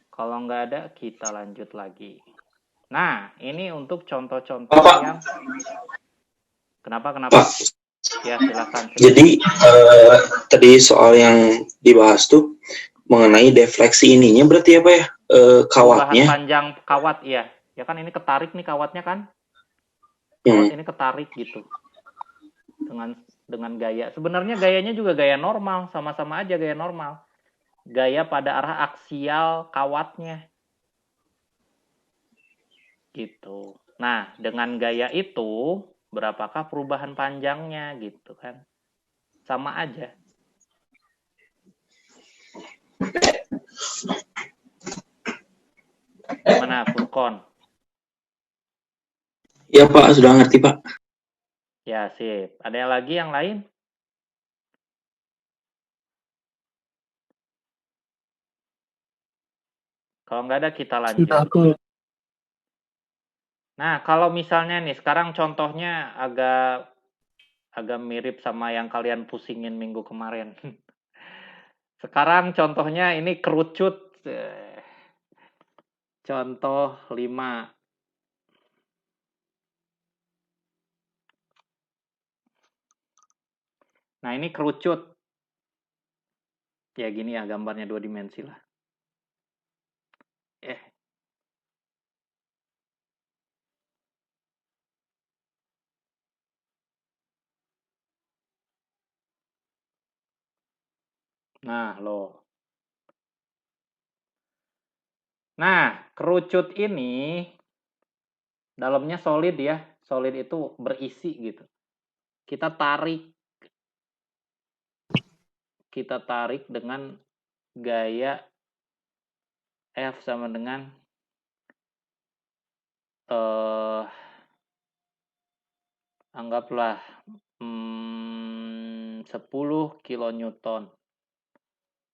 Kalau nggak ada, kita lanjut lagi. Nah, ini untuk contoh-contoh Pak. yang... Kenapa? Pak. Ya, silakan. Jadi tadi soal yang dibahas tuh mengenai defleksi ininya berarti apa ya? Kawatnya. Perubahan panjang kawat, iya. Ya kan ini ketarik nih kawatnya kan? Kawat ini ketarik gitu. Dengan gaya. Sebenarnya gayanya juga gaya normal, sama-sama aja gaya normal. Gaya pada arah aksial kawatnya. Gitu. Nah, dengan gaya itu berapakah perubahan panjangnya gitu kan? Sama aja. Gimana, Furkon? Ya, Pak, sudah ngerti, Pak. Ya, sip. Ada lagi yang lain? Kalau nggak ada, kita lanjut. Nah, kalau misalnya nih, sekarang contohnya agak mirip sama yang kalian pusingin minggu kemarin. Sekarang contohnya ini kerucut. Contoh 5. Nah, ini kerucut. Ya gini ya, gambarnya 2 dimensi lah. Nah, loh. Nah, kerucut ini dalamnya solid ya. Solid itu berisi gitu. Kita tarik dengan gaya F sama dengan anggaplah 10 kilonewton.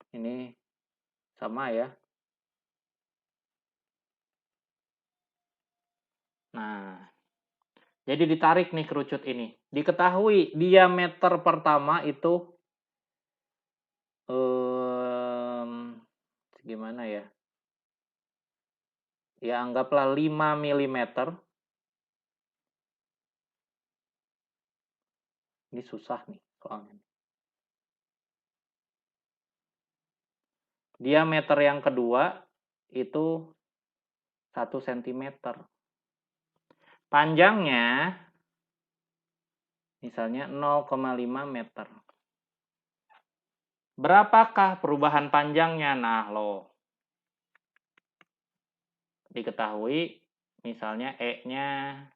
Ini sama ya. Nah, jadi ditarik nih kerucut ini. Diketahui diameter pertama itu gimana ya? Ya anggaplah 5 mm. Ini susah nih soalnya. Diameter yang kedua itu 1 cm. Panjangnya misalnya 0,5 meter. Berapakah perubahan panjangnya? Nah, loh. Diketahui misalnya E-nya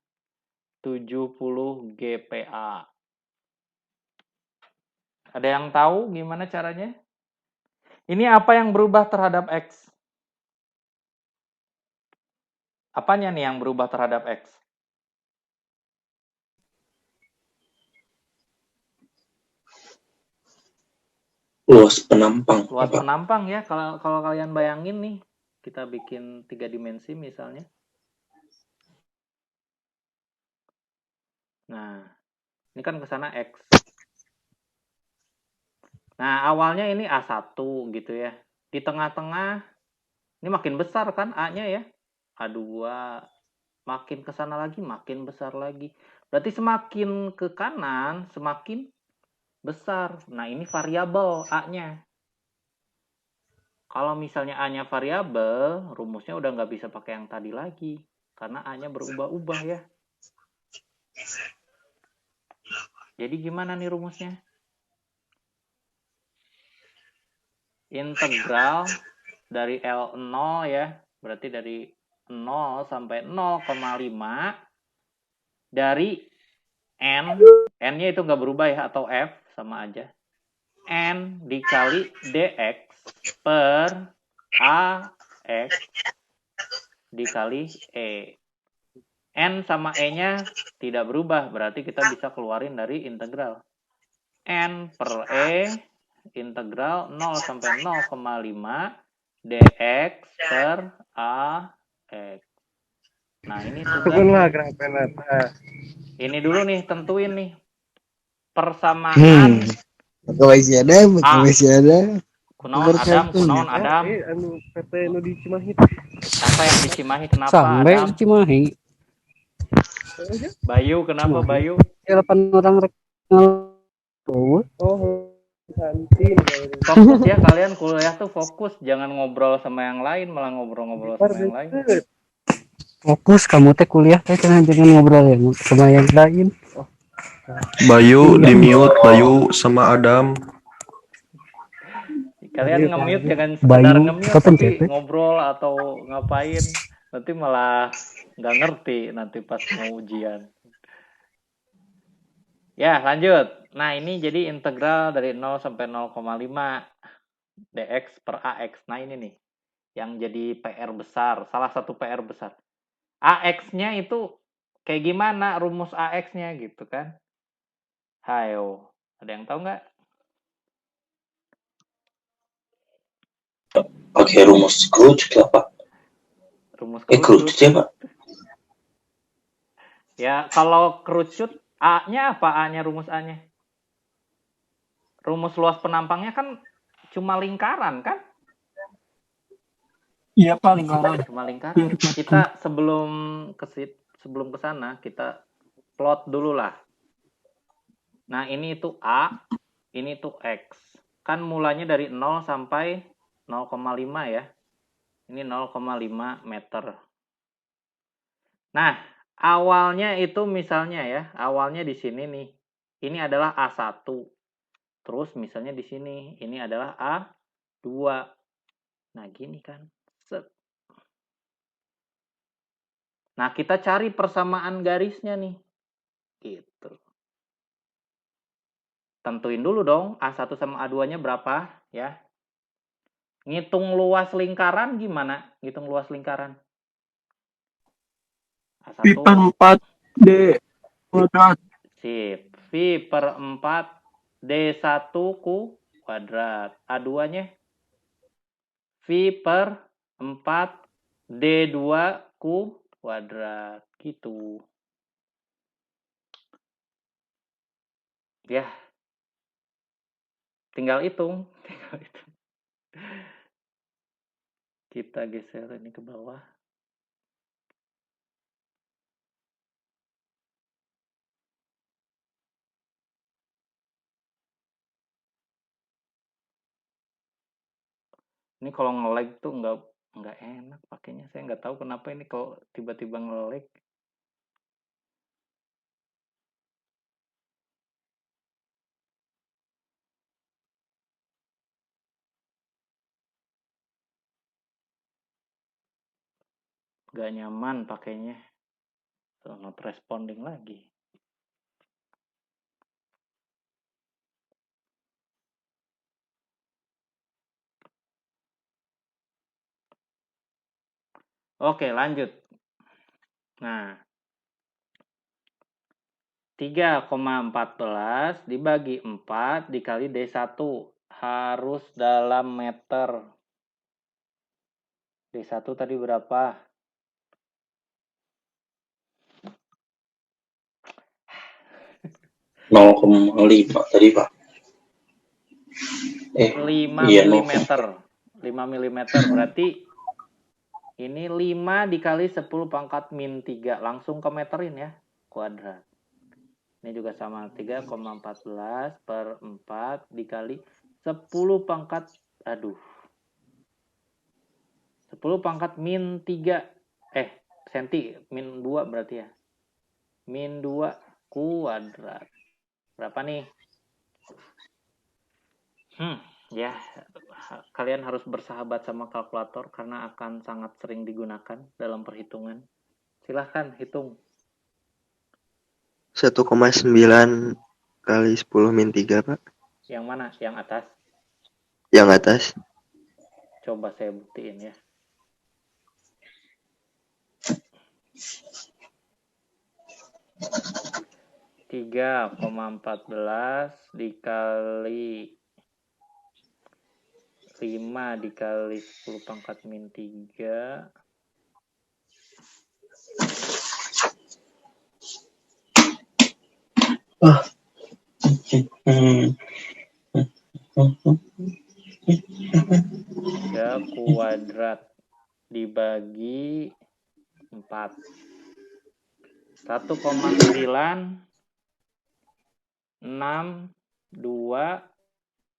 70 GPa. Ada yang tahu gimana caranya? Ini apa yang berubah terhadap X? Apanya nih yang berubah terhadap X? Luas penampang. Luas Apa? penampang ya. Kalau kalian bayangin nih, kita bikin 3 dimensi misalnya. Nah, ini kan ke sana X. Nah, awalnya ini A1 gitu ya. Di tengah-tengah, ini makin besar kan A-nya ya. A2, makin ke sana lagi, makin besar lagi. Berarti semakin ke kanan, semakin besar. Nah, ini variabel A-nya. Kalau misalnya A-nya variabel, rumusnya udah nggak bisa pakai yang tadi lagi. Karena A-nya berubah-ubah ya. Jadi gimana nih rumusnya? Integral dari L0 ya, berarti dari 0 sampai 0,5 dari N, N-nya itu nggak berubah ya, atau F, sama aja. N dikali DX per AX dikali E. N sama E-nya tidak berubah, berarti kita bisa keluarin dari integral. N per E integral 0 sampai 0,5 dx per AX. Nah, ini tugasnya. Ini dulu nih, tentuin nih. Persamaan Masih ada, masih ada. kunaon Adam, kunaon Adam. anu PT nu di Cimahi. Siapa yang di Cimahi? Kenapa Sampai Adam? Cimahi. Bayu, kenapa Bayu? 8 orang rek. Oh, kantin. Fokus ya kalian kuliah tuh fokus, jangan ngobrol sama yang lain, malah ngobrol-ngobrol sama yang lain. Fokus kamu teh kuliah teh jangan ngobrol ya sama yang lain. Bayu di mute, Bayu sama Adam. Kalian nge-mute jangan sekedar Bayu, nge-mute kapan tapi cete? ngobrol atau ngapain, nanti malah nggak ngerti nanti pas mau ujian. Ya, lanjut. Nah, ini jadi integral dari 0 sampai 0,5 dx per AX. Nah, ini nih yang jadi PR besar, salah satu PR besar. AX-nya itu kayak gimana rumus AX-nya gitu kan? Hayo, ada yang tahu nggak? Pakai rumus kerucut lah, Pak. Rumus Kerucut kerucut. ya, Pak? Ya, kalau kerucut, A-nya apa A-nya, rumus A-nya? Rumus luas penampangnya kan cuma lingkaran kan? Iya Pak, lingkaran. Cuma lingkaran. Kita sebelum ke sana kita plot dulu lah. Nah, ini itu A, ini tuh X. Kan mulanya dari 0 sampai 0,5 ya. Ini 0,5 meter. Nah, awalnya itu misalnya ya, awalnya di sini nih. Ini adalah A1. Terus misalnya di sini, ini adalah A2. Nah, gini kan. Set. Nah, kita cari persamaan garisnya nih. Gitu. Tentuin dulu dong A1 sama A2-nya berapa ya. Ngitung luas lingkaran gimana? Ngitung luas lingkaran. A1. Pi per 4 D kuadrat. Sip. V per 4 D1 ku kuadrat. A2-nya V per 4 D2 ku kuadrat. Gitu. Ya. Tinggal hitung. Kita geser ini ke bawah. Ini kalau nge-lag tuh nggak enak pakainya. Saya nggak tahu kenapa ini kalau tiba-tiba nge-lag. Nggak nyaman pakainya. So, not responding lagi. Oke, lanjut. Nah, 3,14 dibagi 4 dikali D1 harus dalam meter. D1 tadi berapa? Nol koma lima tadi Pak. 5 iya, mm. 5 mm berarti ini 5 dikali 10 pangkat min 3. Langsung ke meterin ya, kuadrat. Ini juga sama, 3,14 per 4 dikali 10 pangkat, 10 pangkat min 3. Senti, min 2 berarti ya. Min 2 kuadrat. Berapa nih? Ya, kalian harus bersahabat sama kalkulator karena akan sangat sering digunakan dalam perhitungan. Silahkan hitung. 1,9 kali 10 min 3, Pak. Yang mana? Yang atas? Yang atas. Coba saya buktiin ya. Tiga, 14 dikali 5 dikali 10 pangkat min 3. Ya, kuadrat dibagi 4. 1,962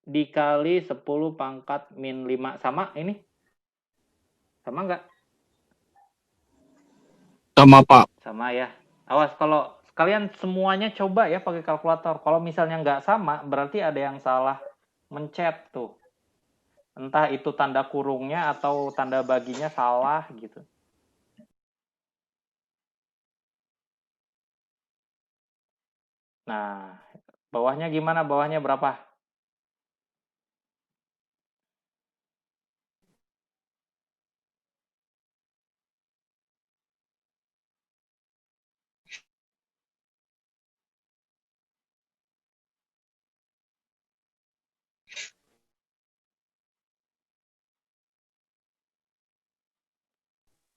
dikali 10 pangkat min 5. Sama ini? Sama nggak? Sama Pak. Sama ya. Awas kalau kalian semuanya coba ya pakai kalkulator. Kalau misalnya nggak sama, berarti ada yang salah mencet tuh. Entah itu tanda kurungnya atau tanda baginya salah gitu. Nah, bawahnya gimana? Bawahnya berapa?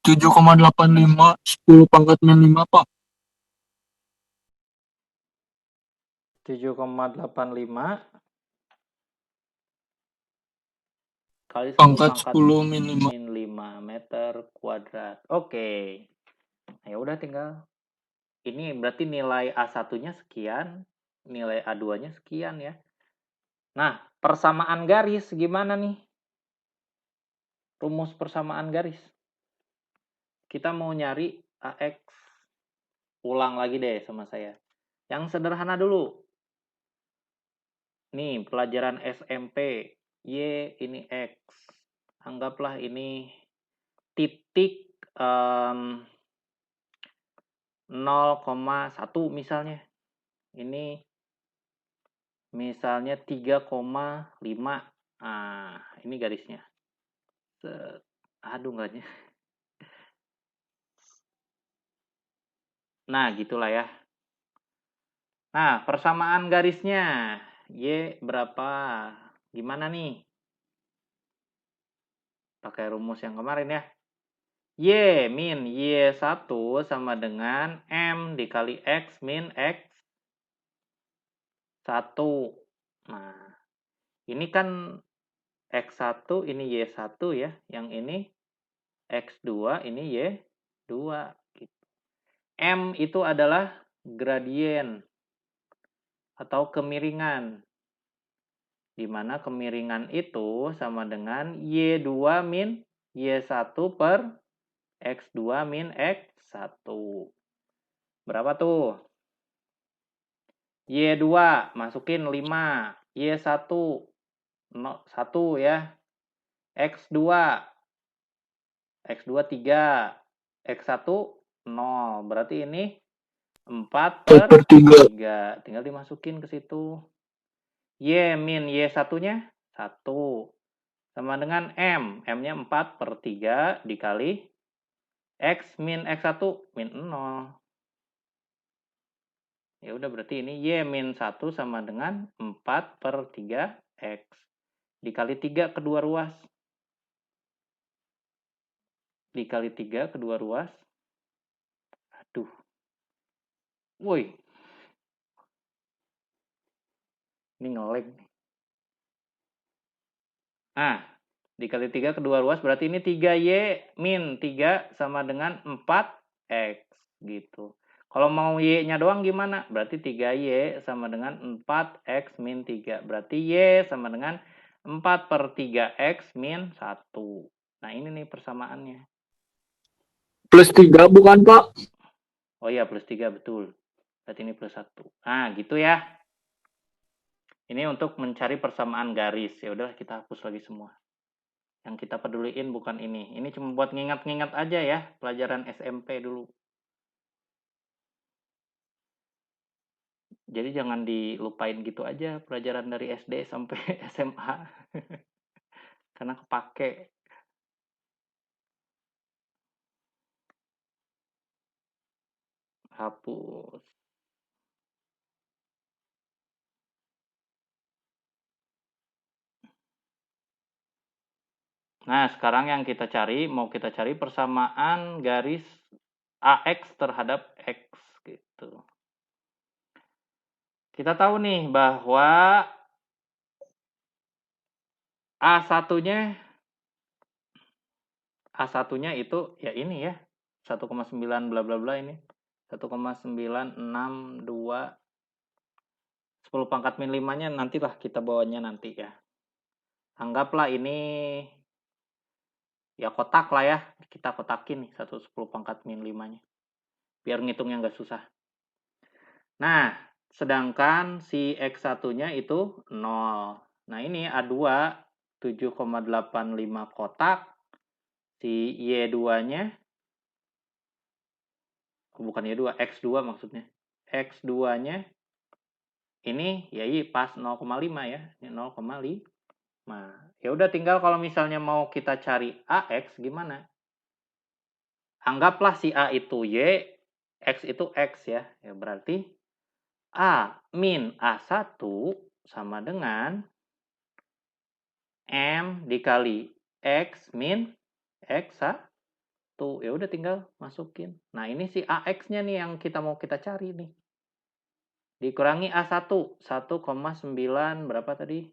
Tujuh 7,85 10 pangkat min 5 Pak. 7,85 kali 10 Pangkat pangkat 10 min 5. min 5 meter kuadrat. Oke. Nah, ya udah tinggal. Ini berarti nilai A1-nya sekian, nilai A2-nya sekian ya. Nah, persamaan garis gimana nih? Rumus persamaan garis. Kita mau nyari AX. Ulang lagi deh sama saya. Yang sederhana dulu. Nih, pelajaran SMP. Y ini X. Anggaplah ini titik 0,1 misalnya. Ini misalnya 3,5. Nah, ini garisnya. Aduh enggaknya. Nah, gitulah ya. Nah, persamaan garisnya. Y berapa? Gimana nih? Pakai rumus yang kemarin ya. Y min Y1 sama dengan M dikali X min X1. Nah, ini kan X1, ini Y1 ya. Yang ini X2, ini Y2. Gitu. M itu adalah gradien atau kemiringan. Di mana kemiringan itu sama dengan Y2 min Y1 per X2 min X1. Berapa tuh? Y2 masukin 5. Y1 1 ya. X2 X2 3. X1 0. Berarti ini 4 per 3. Tinggal dimasukin ke situ. Y min Y1-nya 1. Sama dengan M. M-nya 4 per 3 dikali X min X1 min 0. Ya udah berarti ini Y min 1 sama dengan 4/3X. Dikali 3 kedua ruas. Dikali 3 kedua ruas. Aduh. Woi. Ini nge-lag nih. Nah, dikali 3 kedua ruas berarti ini 3Y min 3 sama dengan 4X gitu. Kalau mau Y-nya doang gimana? Berarti 3Y sama dengan 4X min 3. Berarti Y sama dengan 4/3X min 1. Nah ini nih persamaannya. Plus 3 bukan Pak? Oh iya plus 3 betul. Berarti ini plus 1. Nah gitu ya. Ini untuk mencari persamaan garis. Ya udah kita hapus lagi semua. Yang kita peduliin bukan ini. Ini cuma buat ngingat-ngingat aja ya. Pelajaran SMP dulu. Jadi jangan dilupain gitu aja pelajaran dari SD sampai SMA. Karena kepake. Hapus. Nah, sekarang yang kita cari, mau kita cari persamaan garis AX terhadap X gitu. Kita tahu nih bahwa A1-nya itu ya ini ya. 1,9 bla bla bla ini. 1,962 10 pangkat min 5-nya nantilah kita bawanya nanti ya. Anggaplah ini ya kotak lah ya. Kita kotakin nih 10 pangkat min 5-nya. Biar ngitungnya nggak susah. Nah, sedangkan si X1-nya itu 0. Nah, ini A2 7,85 kotak. Si Y2-nya bukan Y2, X2 maksudnya. X2-nya ini ya pas 0,5 ya. Ini 0,5. Ya udah tinggal kalau misalnya mau kita cari AX gimana? Anggaplah si A itu Y, X itu X ya. Ya berarti A min A1 sama dengan M dikali X min X1. Ya udah tinggal masukin. Nah, ini si AX-nya nih yang kita mau kita cari nih. Dikurangi A1, 1,9 berapa tadi?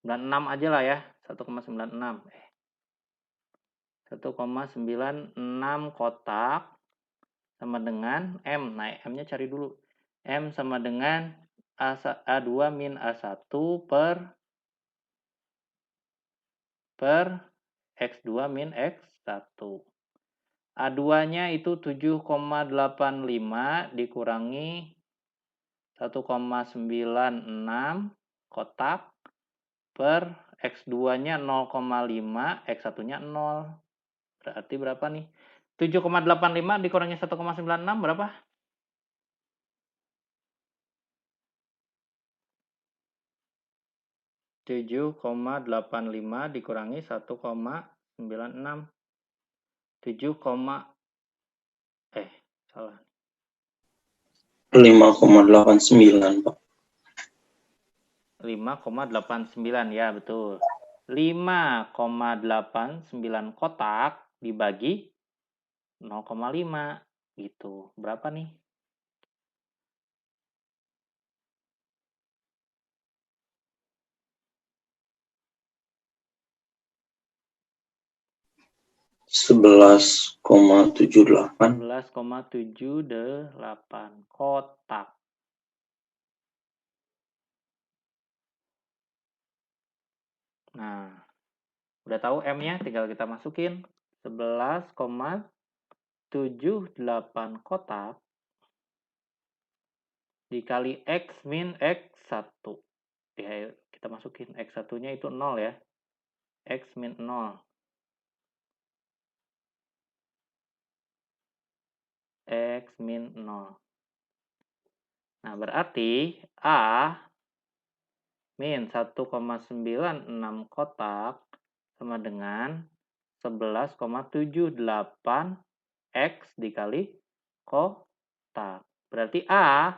96 aja lah ya, 1,96. 1,96 kotak sama dengan M. Nah, M-nya cari dulu. M sama dengan A2 min A1 per X2 min X1. A2-nya itu 7,85 dikurangi 1,96 kotak per X2-nya 0,5, X1-nya 0. Berarti berapa nih? 7,85 dikurangi 1,96 berapa? (7,85) dikurangi 1,96. 5,89 Pak. 5,89 ya betul. 5,89 kotak dibagi 0,5 gitu. Berapa nih? (11,78) 11,78 kotak. Nah, udah tahu M-nya, tinggal kita masukin 11,78 kotak dikali X min X1. Ya, kita masukin X1-nya itu 0 ya. X min 0. X min 0. Nah, berarti A min 1,96 kotak sama dengan 11,78 X dikali kotak. Berarti A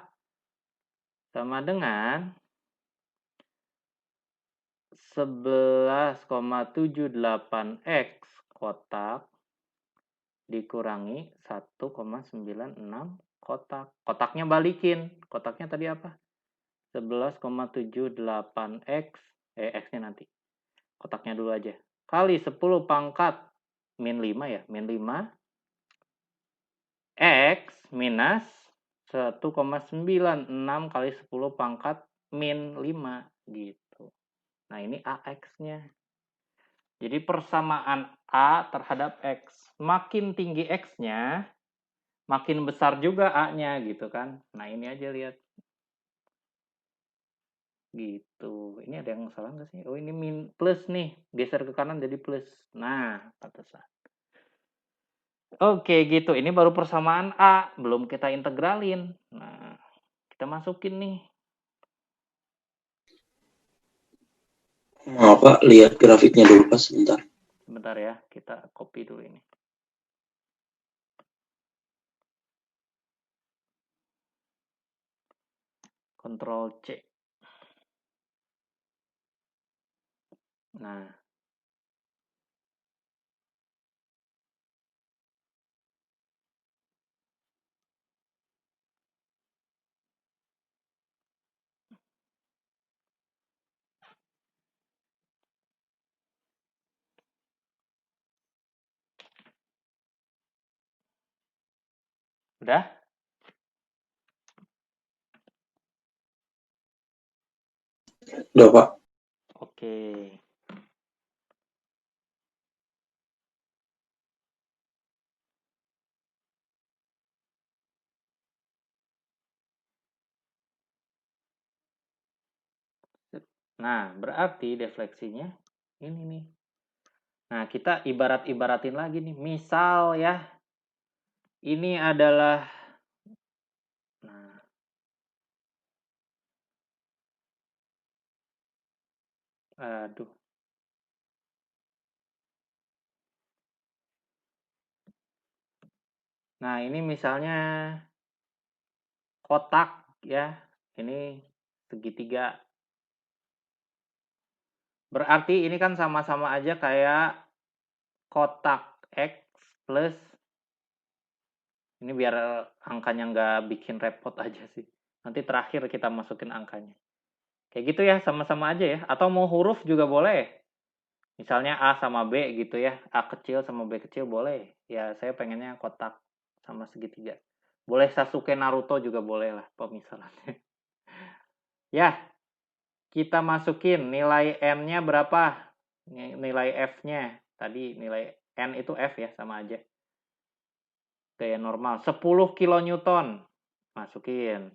sama dengan 11,78X kotak dikurangi 1,96 kotak. Kotaknya balikin. Kotaknya tadi apa? 11,78X. X-nya nanti. Kotaknya dulu aja. Kali 10 pangkat min 5 ya. Min 5. X minus 1,96 kali 10 pangkat min 5. Gitu. Nah, ini AX-nya. Jadi persamaan A terhadap X. Makin tinggi X-nya, makin besar juga A-nya gitu kan. Nah, ini aja lihat. Gitu. Ini ada yang salah nggak sih? Oh, ini plus nih. Geser ke kanan jadi plus. Nah, pantesan. Oke, gitu. Ini baru persamaan A. Belum kita integralin. Nah, kita masukin nih. Maaf Pak, lihat grafiknya dulu Pak sebentar. Sebentar ya, kita copy dulu ini. Ctrl C. Nah. Udah? Udah Pak. Oke. Nah, berarti defleksinya ini nih. Nah, kita ibarat-ibaratin lagi nih. Misal ya, ini adalah, nah, aduh. Nah, ini misalnya kotak ya. Ini segitiga. Berarti ini kan sama-sama aja kayak kotak X plus, ini biar angkanya nggak bikin repot aja sih. Nanti terakhir kita masukin angkanya. Kayak gitu ya, sama-sama aja ya. Atau mau huruf juga boleh. Misalnya A sama B gitu ya. A kecil sama B kecil boleh. Ya, saya pengennya kotak sama segitiga. Boleh Sasuke Naruto juga boleh lah pemisalannya. Ya, kita masukin nilai N-nya berapa? Nilai F-nya. Tadi nilai N itu F ya, sama aja. Gaya normal. 10 kilonewton. Masukin.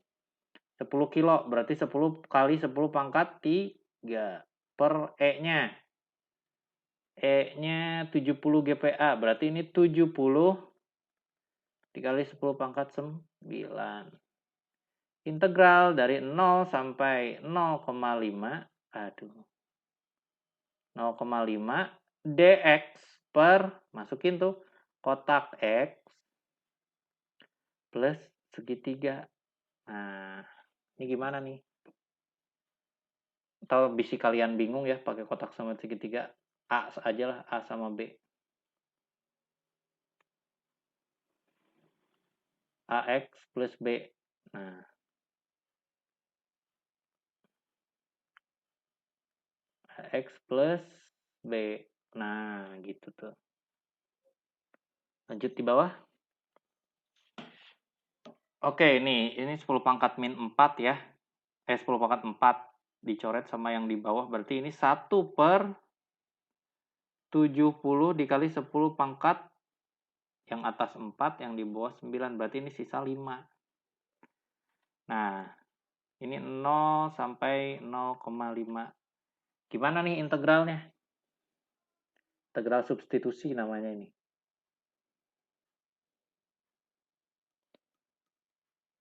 10 kilo. Berarti 10 kali 10 pangkat 3. Per E-nya. E-nya 70 GPa. Berarti ini 70 dikali 10 pangkat 9. Integral dari 0 sampai 0,5. Aduh. 0,5 dx per, masukin tuh, kotak X plus segitiga. Nah, ini gimana nih? Atau bisi kalian bingung ya pakai kotak sama segitiga? A aja lah, A sama B. AX plus B. Nah. AX plus B. Nah, gitu tuh. Lanjut di bawah. Oke, ini 10 pangkat min 4 ya. 10 pangkat 4 dicoret sama yang di bawah. Berarti ini 1 per 70 dikali 10 pangkat, yang atas 4, yang di bawah 9. Berarti ini sisa 5. Nah, ini 0 sampai 0,5. Gimana nih integralnya? Integral substitusi namanya ini.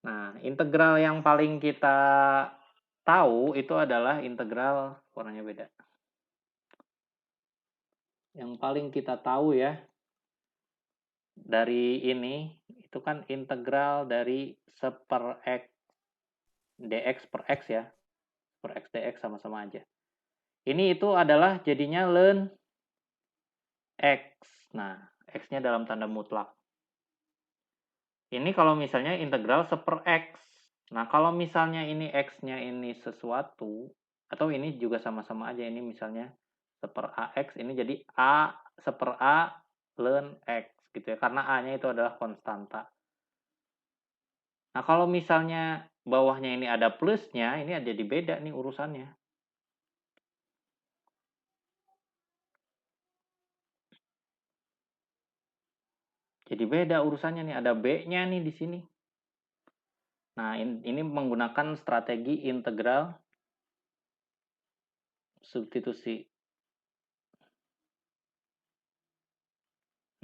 Nah, integral yang paling kita tahu itu adalah integral, warnanya beda. Yang paling kita tahu ya, dari ini itu kan integral dari 1 per x dx per x ya. Per x dx sama-sama aja. Ini itu adalah jadinya ln x. Nah, x-nya dalam tanda mutlak. Ini kalau misalnya integral 1 per x. Nah, kalau misalnya ini x-nya ini sesuatu, atau ini juga sama-sama aja, ini misalnya 1 per ax, ini jadi a 1 per a ln x gitu ya, karena a-nya itu adalah konstanta. Nah, kalau misalnya bawahnya ini ada plusnya, ini jadi beda nih urusannya. Jadi beda urusannya nih, ada b-nya nih di sini. Nah, ini menggunakan strategi integral substitusi.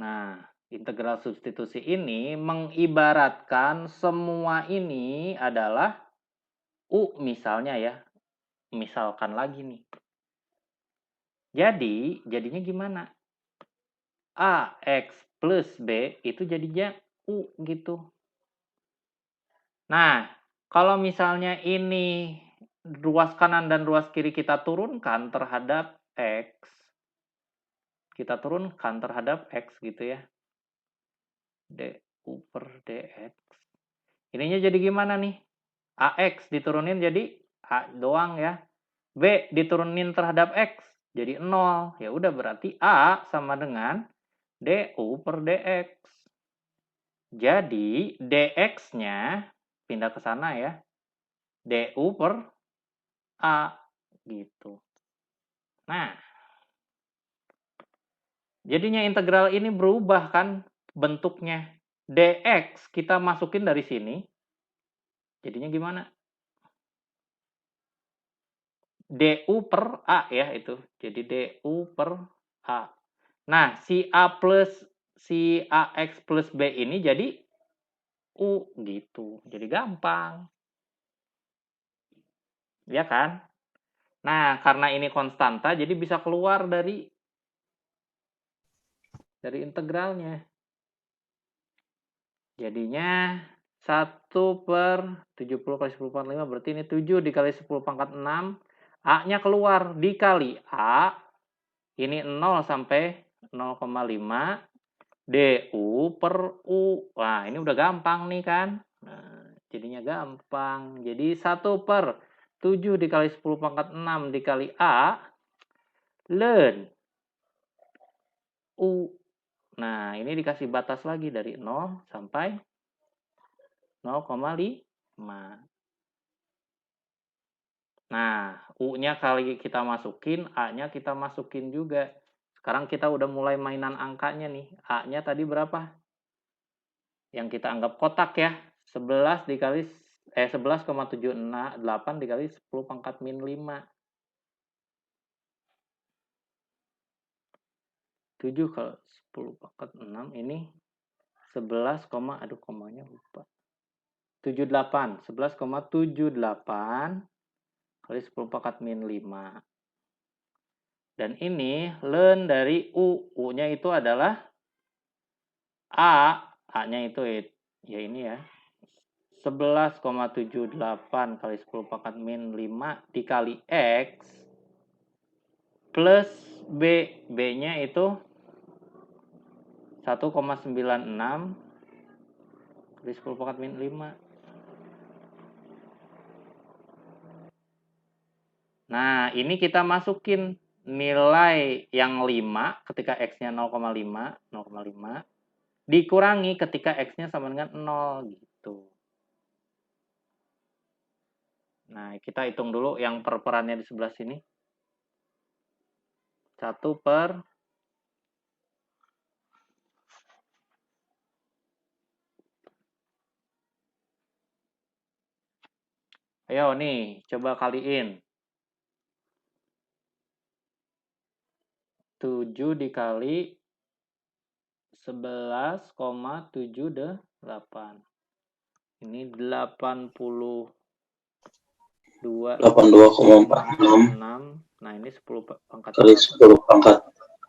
Nah, integral substitusi ini mengibaratkan semua ini adalah U misalnya ya. Misalkan lagi nih. Jadi, jadinya gimana? AX plus B itu jadinya U gitu. Nah, kalau misalnya ini ruas kanan dan ruas kiri kita turunkan terhadap X, kita turunkan terhadap X gitu ya. du per dx. Ininya jadi gimana nih? AX diturunin jadi A doang ya. B diturunin terhadap X jadi 0. Ya udah berarti A sama dengan du per dx. Jadi dx-nya pindah ke sana ya. Du per A gitu. Nah, jadinya integral ini berubah kan bentuknya. Dx kita masukin dari sini. Jadinya gimana? Du per A ya itu. Jadi du per A. Nah, si AX plus B ini jadi U gitu. Jadi gampang. Ya kan? Nah, karena ini konstanta jadi bisa keluar dari integralnya. Jadinya 1 per 70 kali 10 pangkat 5 berarti ini 7 dikali 10 pangkat 6. A-nya keluar dikali A. Ini 0 sampai 0,5. Du per U. Wah, ini udah gampang nih kan. Nah, jadinya gampang. Jadi 1 per 7 dikali 10 pangkat 6 dikali A. Ln U. Nah, ini dikasih batas lagi dari 0 sampai 0,5. Nah, U-nya kali kita masukin, A-nya kita masukin juga. Sekarang kita udah mulai mainan angkanya nih. A-nya tadi berapa? Yang kita anggap kotak ya. 11 dikali 11,78 dikali 10 pangkat min 5. 7 kali 10 pangkat 6 ini 11, aduh komanya lupa. 78, 11,78 kali 10 pangkat min 5. Dan ini ln dari U. U-nya itu adalah A. A-nya itu ya ini ya. 11,78 kali 10 pangkat min 5 dikali X plus B. B-nya itu 1,96 kali 10 pangkat min 5. Nah, ini kita masukin nilai yang 5 ketika X-nya 0,5 dikurangi ketika X-nya sama dengan 0 gitu. Nah, kita hitung dulu yang perperannya di sebelah sini. 1 per ayo nih, coba kaliin. 7 dikali 11,78. Ini 82,46. Nah, ini 10 pangkat kali 10 pangkat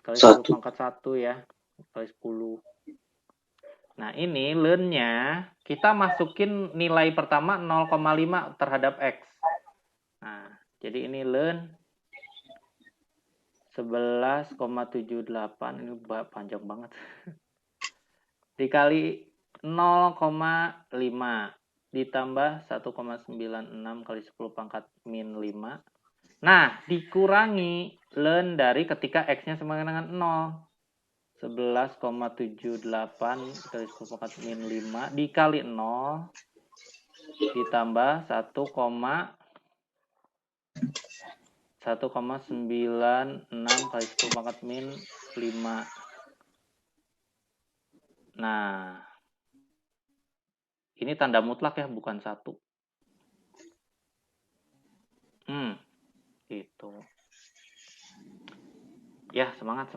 kali 10 pangkat 1 ya. Kali 10. Nah, ini learn-nya kita masukin nilai pertama 0,5 terhadap X. Nah, jadi ini learn 11,78, ini panjang banget. Dikali 0,5 ditambah 1,96 kali 10 pangkat min 5. Nah, dikurangi learn dari ketika X-nya sama dengan 0. 11,78 kali 10 pangkat min 5 dikali 0 ditambah 1,96 kali 10 pangkat min 5. Nah, ini tanda mutlak ya, bukan 1. Gitu. Ya, semangat.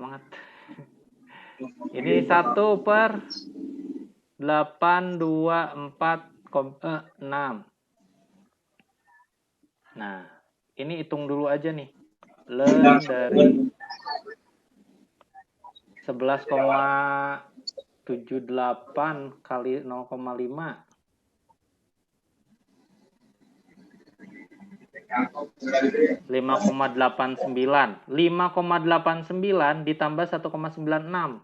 Ini 1/824,6. Nah, ini hitung dulu aja nih. Learn dari 11,78 kali 0,5. 5,89. 5,89 ditambah 1,96.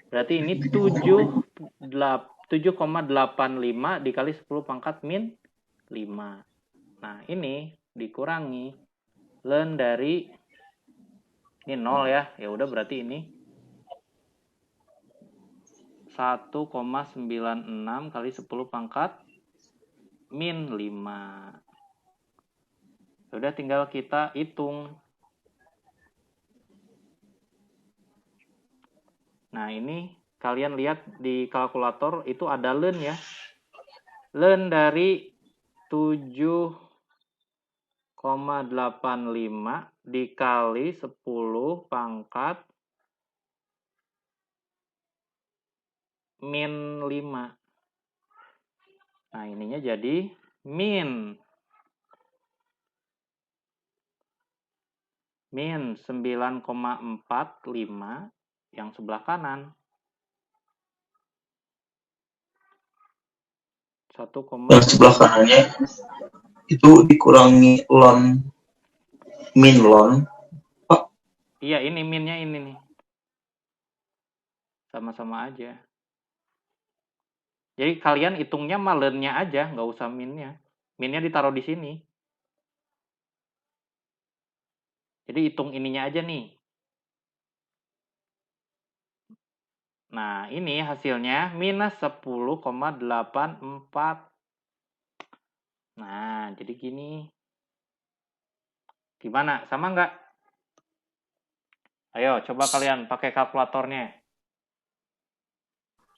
Berarti ini 7,85 dikali 10 pangkat min 5. Nah, ini dikurangi learn dari ini 0 ya. Ya udah berarti ini 1,96 kali 10 pangkat min 5. Udah tinggal kita hitung. Nah, ini kalian lihat di kalkulator itu ada learn ya. Learn dari 7,85 dikali 10 pangkat min 5. Nah, ininya jadi min 9,45 yang sebelah kanan. 1, Yang sebelah kanannya itu dikurangi min lon. Iya, ini minnya ini nih. Sama-sama aja. Jadi kalian hitungnya learn-nya aja, nggak usah minnya. Minnya ditaruh di sini. Jadi hitung ininya aja nih. Nah, ini hasilnya minus 10,84. Nah, jadi gini. Gimana? Sama nggak? Ayo, coba kalian pakai kalkulatornya.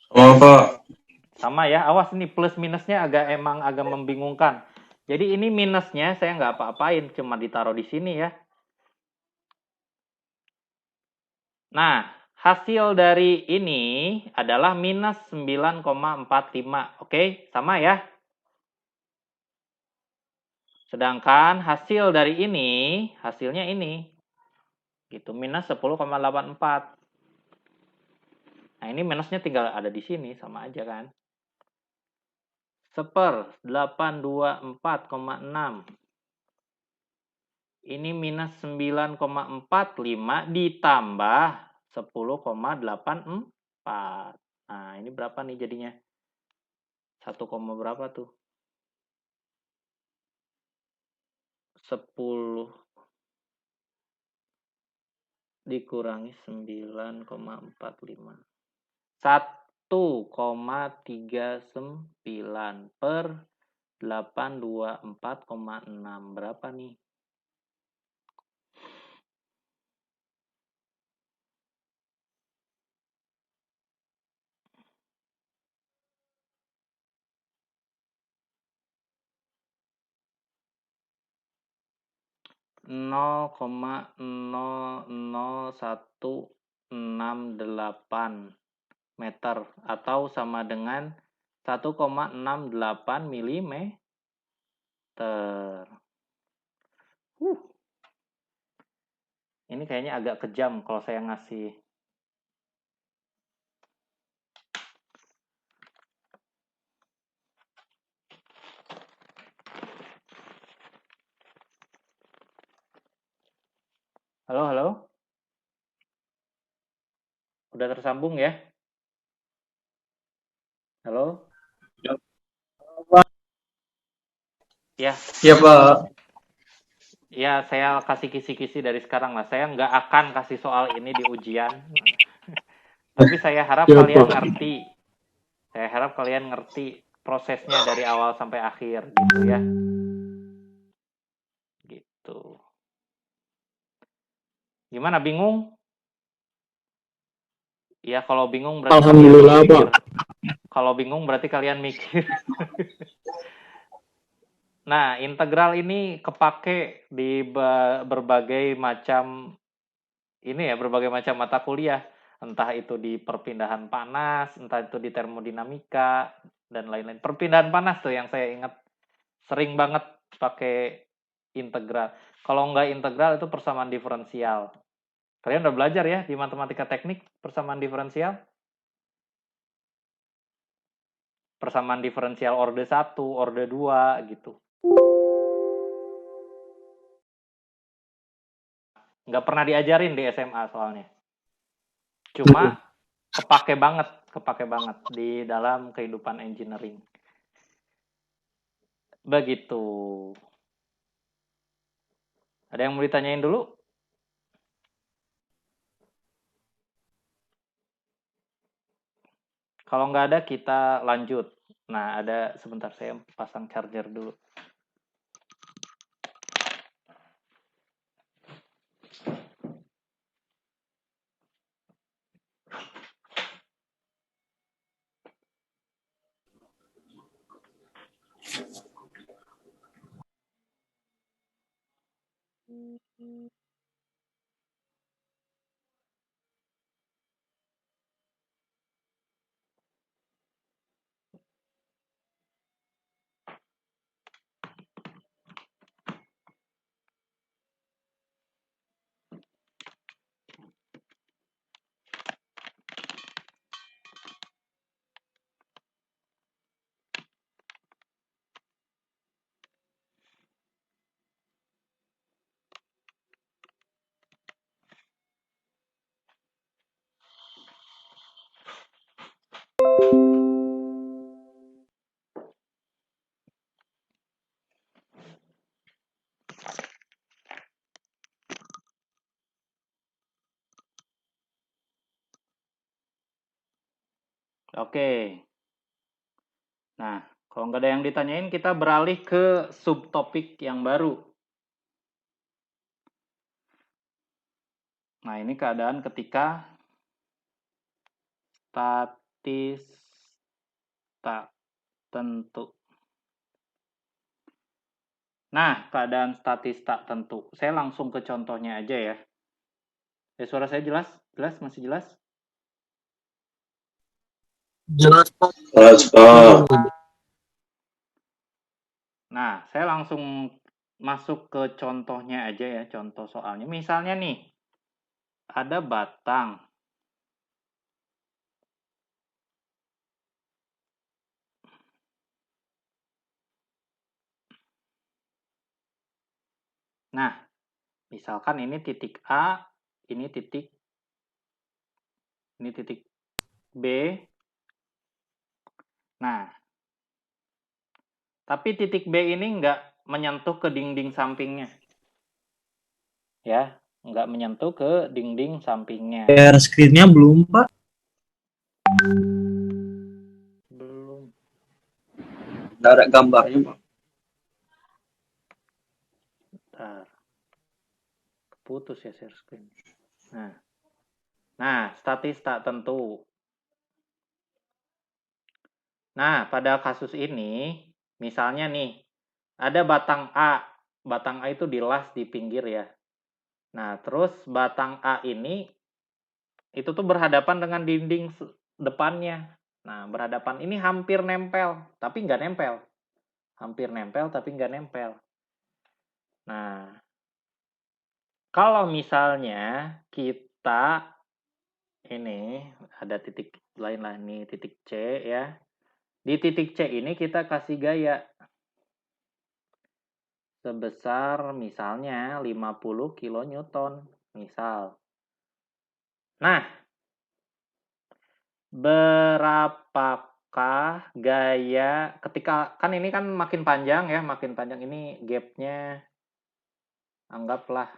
Sama Pak. Sama ya, awas nih plus minusnya emang agak membingungkan. Jadi ini minusnya saya nggak apa-apain, cuma ditaruh di sini ya. Nah, hasil dari ini adalah minus 9,45. Oke, sama ya. Sedangkan hasil dari ini, hasilnya ini. Gitu, minus 10,84. Nah, ini minusnya tinggal ada di sini, sama aja kan. 1/824,6. Ini minus 9,45 ditambah 10,84. Nah, ini berapa nih jadinya? 1, berapa tuh? 10 dikurangi 9,45. 1,39 per 824,6. Berapa nih? 0,00168 meter atau sama dengan 1,68 mm. Ini kayaknya agak kejam kalau saya ngasih. Halo, halo? Udah tersambung ya? Halo? Ya, Iya Pak. ya saya kasih kisi-kisi dari sekarang lah. Saya nggak akan kasih soal ini di ujian. Tapi saya harap Iya, kalian Pak. ngerti. Saya harap kalian ngerti prosesnya dari awal sampai akhir gitu ya. Gitu. Gimana, bingung? Ya kalau bingung berarti Alhamdulillah, kalian mikir. Pak. Kalau bingung berarti kalian mikir. Nah, integral ini kepake di berbagai macam berbagai macam mata kuliah. Entah itu di perpindahan panas, entah itu di termodinamika dan lain-lain. Perpindahan panas tuh yang saya ingat sering banget pakai integral. Kalau nggak integral itu persamaan diferensial. Kalian udah belajar ya di matematika teknik persamaan diferensial? Persamaan diferensial orde 1, orde 2 gitu. Nggak pernah diajarin di SMA soalnya. Cuma kepake banget di dalam kehidupan engineering. Begitu. Ada yang mau ditanyain dulu? Kalau nggak ada kita lanjut. Nah, ada sebentar saya pasang charger dulu. Oke. Nah, kalau nggak ada yang ditanyain, kita beralih ke subtopik yang baru. Nah, ini keadaan ketika statis tak tentu. Nah, keadaan statis tak tentu. Saya langsung ke contohnya aja ya. Suara saya jelas? Jelas? Masih jelas? Jelas, Pak. Nah, saya langsung masuk ke contohnya aja ya, contoh soalnya. Misalnya nih, ada batang. Nah, misalkan ini titik A, ini titik B. Nah, tapi titik B ini nggak menyentuh ke dinding sampingnya. Ya, nggak menyentuh ke dinding sampingnya. Share screen-nya belum, Pak? Belum. Nggak ada gambarnya, Pak. Bentar. Putus ya share screen. Nah, statis tak tentu. Nah, pada kasus ini, misalnya nih, ada batang A. Batang A itu dilas di pinggir ya. Nah, terus batang A ini, itu tuh berhadapan dengan dinding depannya. Nah, berhadapan ini hampir nempel, tapi nggak nempel. Hampir nempel, tapi nggak nempel. Nah, Kalau misalnya kita ini ada titik lain lah nih, titik C ya. Di titik C ini kita kasih gaya sebesar misalnya 50 kilonewton, misal. Nah, berapakah gaya ketika kan ini kan makin panjang ya, makin panjang ini gapnya anggaplah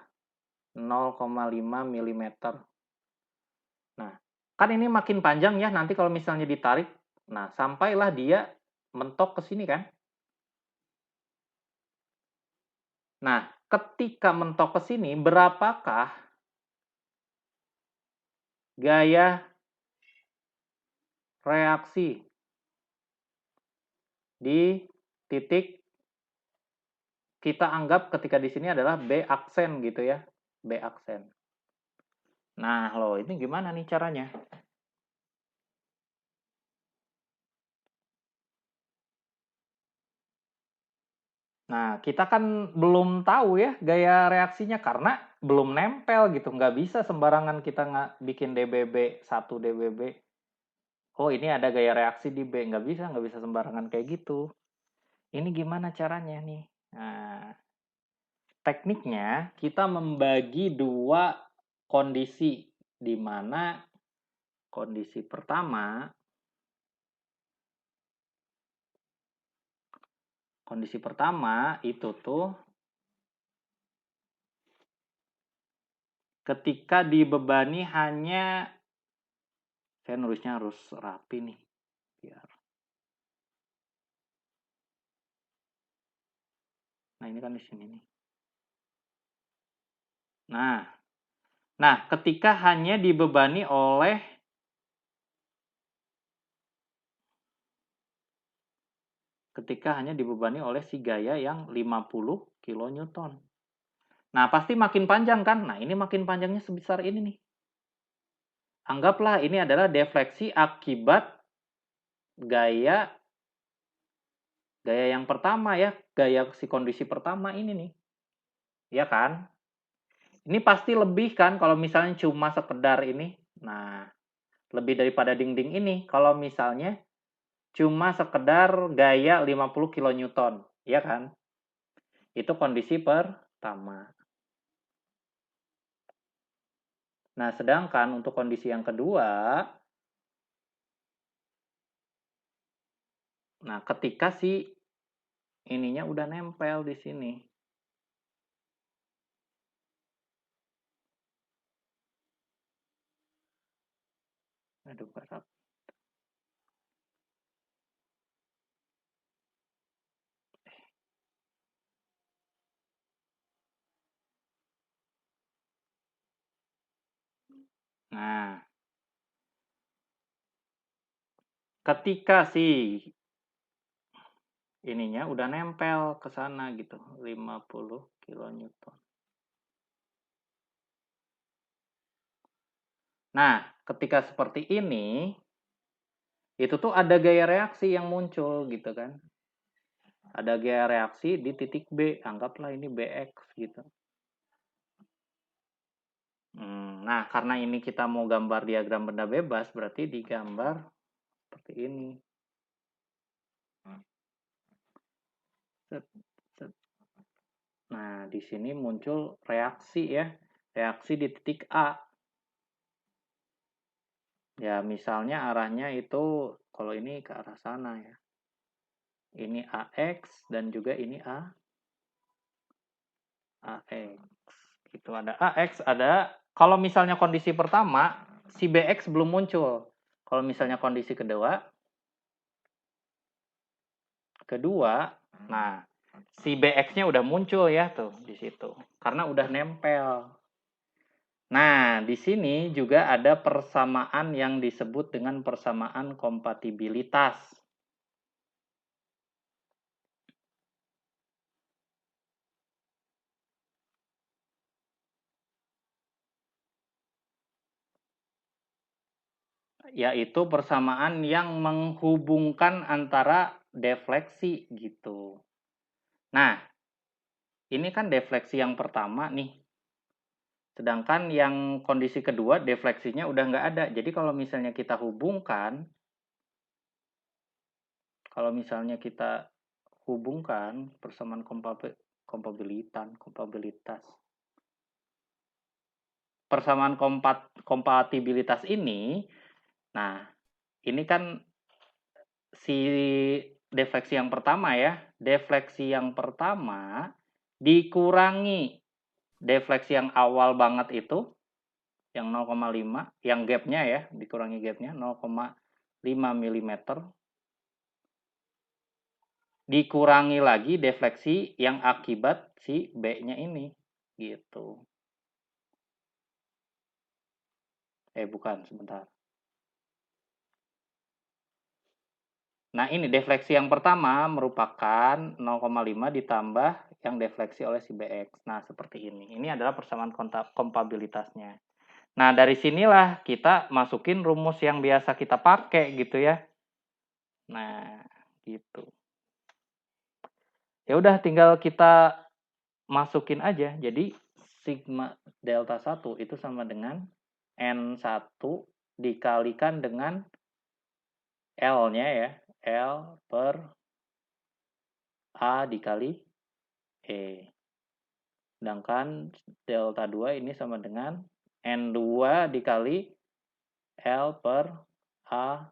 0,5 mm. Nah, kan ini makin panjang ya, nanti kalau misalnya ditarik, nah sampailah dia mentok ke sini kan. Nah, ketika mentok ke sini, berapakah gaya reaksi di titik kita anggap ketika di sini adalah B aksen gitu ya, B aksen. Nah, loh ini gimana nih caranya? Nah, kita kan belum tahu ya gaya reaksinya karena belum nempel gitu. Nggak bisa sembarangan kita nggak bikin DBB 1 DBB. Oh, ini ada gaya reaksi di B. Nggak bisa sembarangan kayak gitu. Ini gimana caranya nih? Nah, tekniknya kita membagi dua kondisi, di mana kondisi pertama itu tuh ketika dibebani hanya, saya nulisnya harus rapi nih biar. Nah, ini kan di sini nih. Nah, ketika hanya dibebani oleh si gaya yang 50 kilonewton. Nah, pasti makin panjang kan? Nah, ini makin panjangnya sebesar ini nih. Anggaplah ini adalah defleksi akibat gaya yang pertama ya, gaya si kondisi pertama ini nih. Ya kan? Ini pasti lebih kan kalau misalnya cuma sekedar ini. Nah, lebih daripada dinding ini kalau misalnya cuma sekedar gaya 50 kilonewton, ya kan? Itu kondisi pertama. Nah, sedangkan untuk kondisi yang kedua, nah ketika si ininya udah nempel di sini. Aduh, berapa? Nah, ketika si ininya udah nempel ke sana gitu, 50 kilonewton. Nah, ketika seperti ini, itu tuh ada gaya reaksi yang muncul gitu kan. Ada gaya reaksi di titik B, anggaplah ini BX gitu. Nah, karena ini kita mau gambar diagram benda bebas, berarti digambar seperti ini. Nah, di sini muncul reaksi ya, reaksi di titik A. Ya, misalnya arahnya itu, kalau ini ke arah sana ya. Ini AX dan juga ini AX. Gitu, ada AX, ada, kalau misalnya kondisi pertama, si BX belum muncul. Kalau misalnya kondisi kedua, nah, si BX-nya udah muncul ya tuh di situ. Karena udah nempel. Nah, di sini juga ada persamaan yang disebut dengan persamaan kompatibilitas. Yaitu persamaan yang menghubungkan antara defleksi gitu. Nah, ini kan defleksi yang pertama nih. Sedangkan yang kondisi kedua defleksinya udah nggak ada. Jadi kalau misalnya kita hubungkan persamaan kompatibilitas ini, nah ini kan si defleksi yang pertama ya, defleksi yang pertama dikurangi defleksi yang awal banget itu, yang 0,5, yang gapnya ya, dikurangi gapnya 0,5 mm, dikurangi lagi defleksi yang akibat si B-nya ini, gitu. Bukan, sebentar. Nah, ini defleksi yang pertama merupakan 0,5 ditambah yang defleksi oleh si BX. Nah, seperti ini. Ini adalah persamaan kompatibilitasnya. Nah, dari sinilah kita masukin rumus yang biasa kita pakai gitu ya. Nah, gitu. Ya udah, tinggal kita masukin aja. Jadi, sigma delta 1 itu sama dengan N1 dikalikan dengan L-nya ya. L per A dikali E. Sedangkan delta 2 ini sama dengan N2 dikali L per A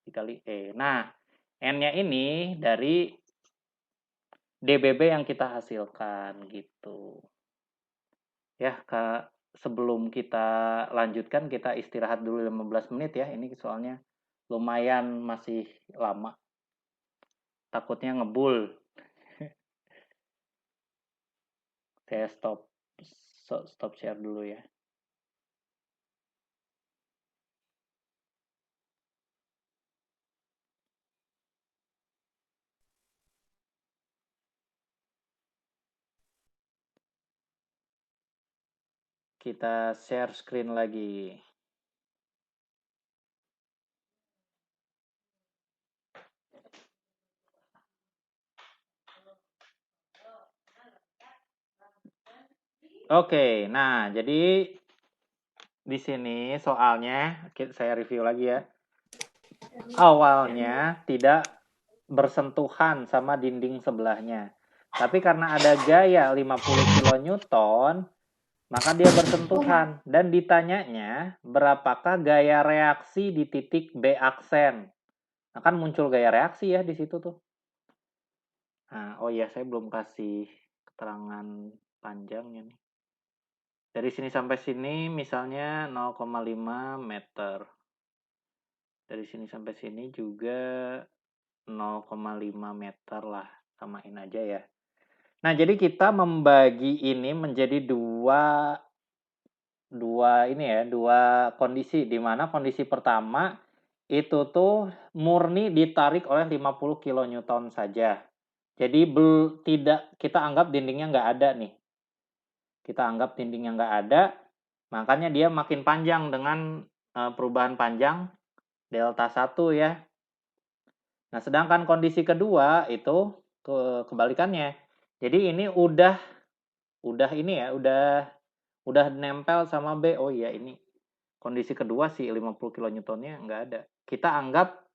dikali E. Nah, N-nya ini dari DBB yang kita hasilkan gitu. Ya, sebelum kita lanjutkan, kita istirahat dulu 15 menit ya. Ini soalnya lumayan masih lama. Takutnya ngebul. Saya stop share dulu ya. Kita share screen lagi. Oke, nah jadi di sini soalnya saya review lagi ya. Awalnya tidak bersentuhan sama dinding sebelahnya. Tapi karena ada gaya 50 kN, maka dia bersentuhan. Dan ditanyanya, berapakah gaya reaksi di titik B aksen? Nah, kan muncul gaya reaksi ya di situ tuh. Nah, oh ya, saya belum kasih keterangan panjangnya nih. Dari sini sampai sini misalnya 0,5 meter. Dari sini sampai sini juga 0,5 meter lah. Samain aja ya. Nah, jadi kita membagi ini menjadi dua kondisi, di mana kondisi pertama itu tuh murni ditarik oleh 50 kN saja. Jadi tidak kita anggap dindingnya nggak ada nih. Kita anggap dindingnya nggak ada, makanya dia makin panjang dengan perubahan panjang delta 1 ya. Nah, sedangkan kondisi kedua itu kebalikannya. Jadi ini udah nempel sama B. Oh iya, ini kondisi kedua sih 50 kN-nya nggak ada. Kita anggap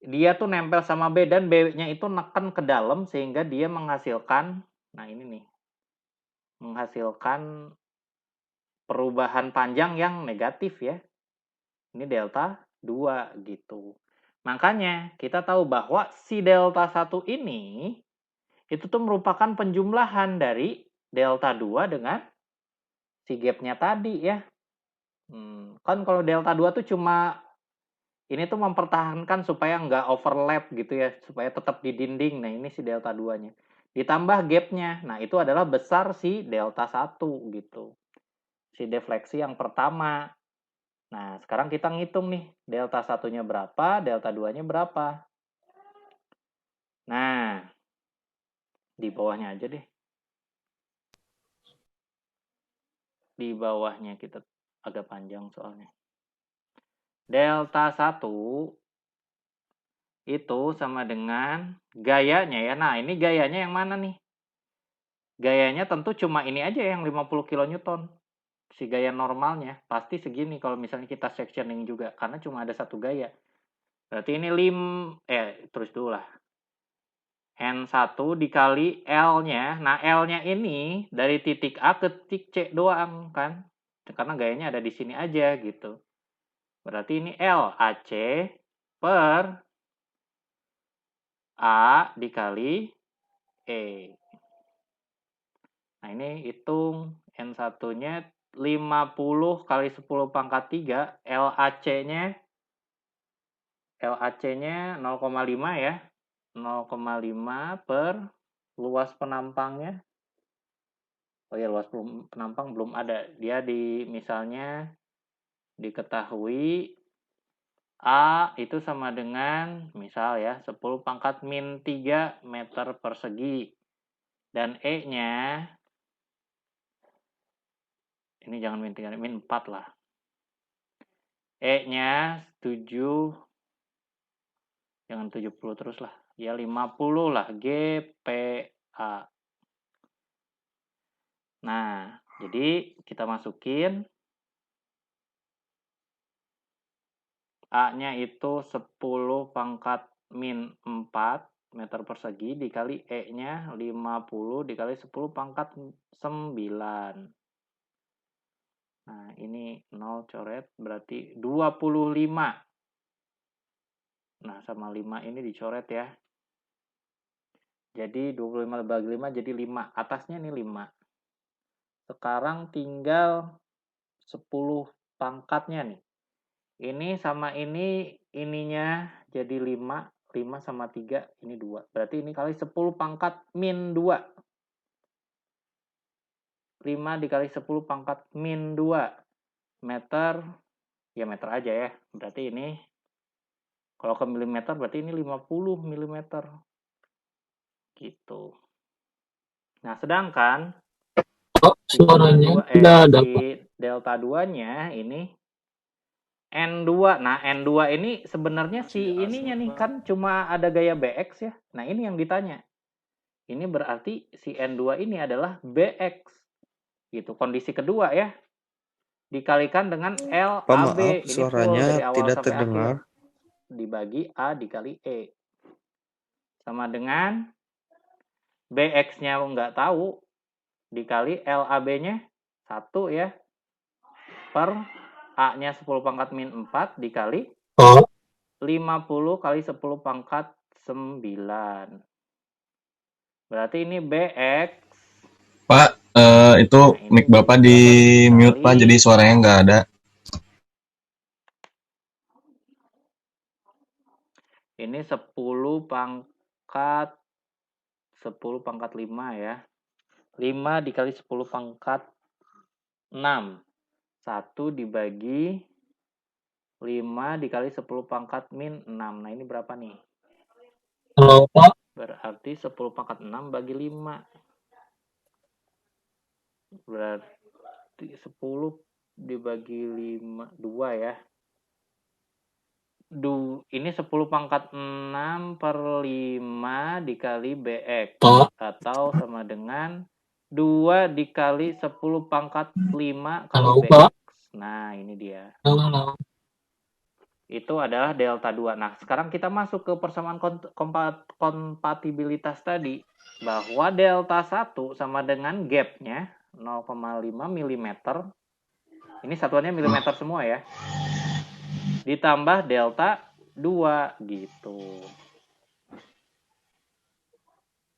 dia tuh nempel sama B dan B-nya itu neken ke dalam sehingga dia menghasilkan, nah ini nih, menghasilkan perubahan panjang yang negatif ya. Ini delta 2 gitu. Makanya kita tahu bahwa si delta 1 ini itu tuh merupakan penjumlahan dari delta 2 dengan si gapnya tadi ya. Kan kalau delta 2 tuh cuma ini tuh mempertahankan supaya nggak overlap gitu ya, supaya tetap di dinding. Nah, ini si delta 2-nya. Ditambah gapnya. Nah, itu adalah besar si delta 1 gitu. Si defleksi yang pertama. Nah, sekarang kita ngitung nih, delta 1-nya berapa, delta 2-nya berapa. Nah, di bawahnya aja deh. Di bawahnya kita agak panjang soalnya. Delta 1 itu sama dengan gayanya ya. Nah, ini gayanya yang mana nih? Gayanya tentu cuma ini aja yang 50 kN. si gaya normalnya pasti segini kalau misalnya kita sectioning juga, karena cuma ada satu gaya. Berarti ini terus dulu lah. N1 dikali L-nya. Nah, L-nya ini dari titik A ke titik C doang kan. Karena gayanya ada di sini aja gitu. Berarti ini L AC per A dikali E. Nah, ini hitung N1-nya 50 kali 10 pangkat 3. LAC-nya 0,5 ya. 0,5 per luas penampangnya. Oh ya, luas penampang belum ada. Dia misalnya diketahui A itu sama dengan misal ya 10 pangkat min 3 meter persegi. Dan E-nya ini jangan min 3, min 4 lah. E-nya 7, jangan 70 terus lah. Ya 50 lah, GPA. Nah, jadi kita masukin A-nya itu 10 pangkat min 4 meter persegi dikali E-nya 50 dikali 10 pangkat 9. Nah, ini 0 coret berarti 25. Nah, sama 5 ini dicoret ya. Jadi 25 bagi 5 jadi 5. Atasnya ini 5. Sekarang tinggal 10 pangkatnya nih. Ini sama ininya jadi 5. 5 sama 3 ini 2. Berarti ini kali 10 pangkat min 2. 5 dikali 10 pangkat min 2 meter. Ya meter aja ya. Berarti ini kalau ke milimeter berarti ini 50 milimeter. Gitu. Nah, sedangkan si delta 2-nya ini N2. Nah, N2 ini sebenarnya si ininya nih kan cuma ada gaya BX ya. Nah, ini yang ditanya. Ini berarti si N2 ini adalah BX. Gitu. Kondisi kedua ya. Dikalikan dengan LAB. Pak, maaf, ini suaranya full dari awal tidak sampai terdengar. akhir. Dibagi A dikali E. Sama dengan BX-nya nggak tahu. Dikali LAB-nya 1 ya. Per A-nya 10 pangkat min 4 dikali 50 kali 10 pangkat 9. Berarti ini BX. Pak, itu Nah, mic Bapak di mute Pak, jadi suaranya nggak ada. Ini 10 pangkat 5 ya. 5 dikali 10 pangkat 6. 1 dibagi 5 dikali 10 pangkat min 6. Nah, ini berapa nih? Halo, Pak. Berarti 10 pangkat 6 bagi 5. Berarti 10 dibagi 5, 2 ya. Ini 10 pangkat 6 per 5 dikali BX. Atau sama dengan 2 dikali 10 pangkat 5 kali BX. Nah, ini dia. Itu adalah delta 2. Nah, sekarang kita masuk ke persamaan kompatibilitas tadi. Bahwa delta 1 sama dengan gapnya 0,5 mm. Ini satuannya milimeter semua ya. Ditambah delta 2 gitu.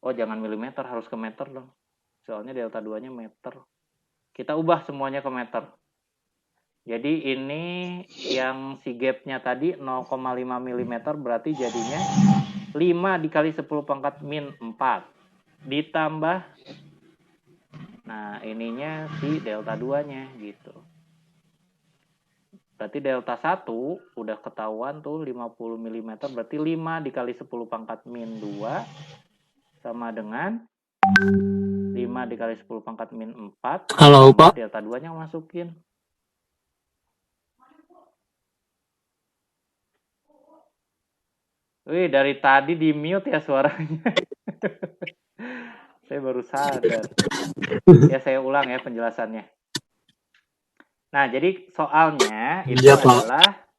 Oh, jangan milimeter, harus ke meter dong. Soalnya delta 2-nya meter. Kita ubah semuanya ke meter. Jadi ini yang si gapnya tadi 0,5 mm berarti jadinya 5 dikali 10 pangkat min 4. Ditambah, nah ininya si delta 2-nya gitu. Berarti delta 1 udah ketahuan tuh 50 mm. Berarti 5 dikali 10 pangkat min 2 sama dengan 5 dikali 10 pangkat min 4. Halo, Pak. Delta 2-nya masukin. Wih, dari tadi di mute ya suaranya. Saya baru sadar. Ya, saya ulang ya penjelasannya. Nah, jadi soalnya itu Iya, Pak. adalah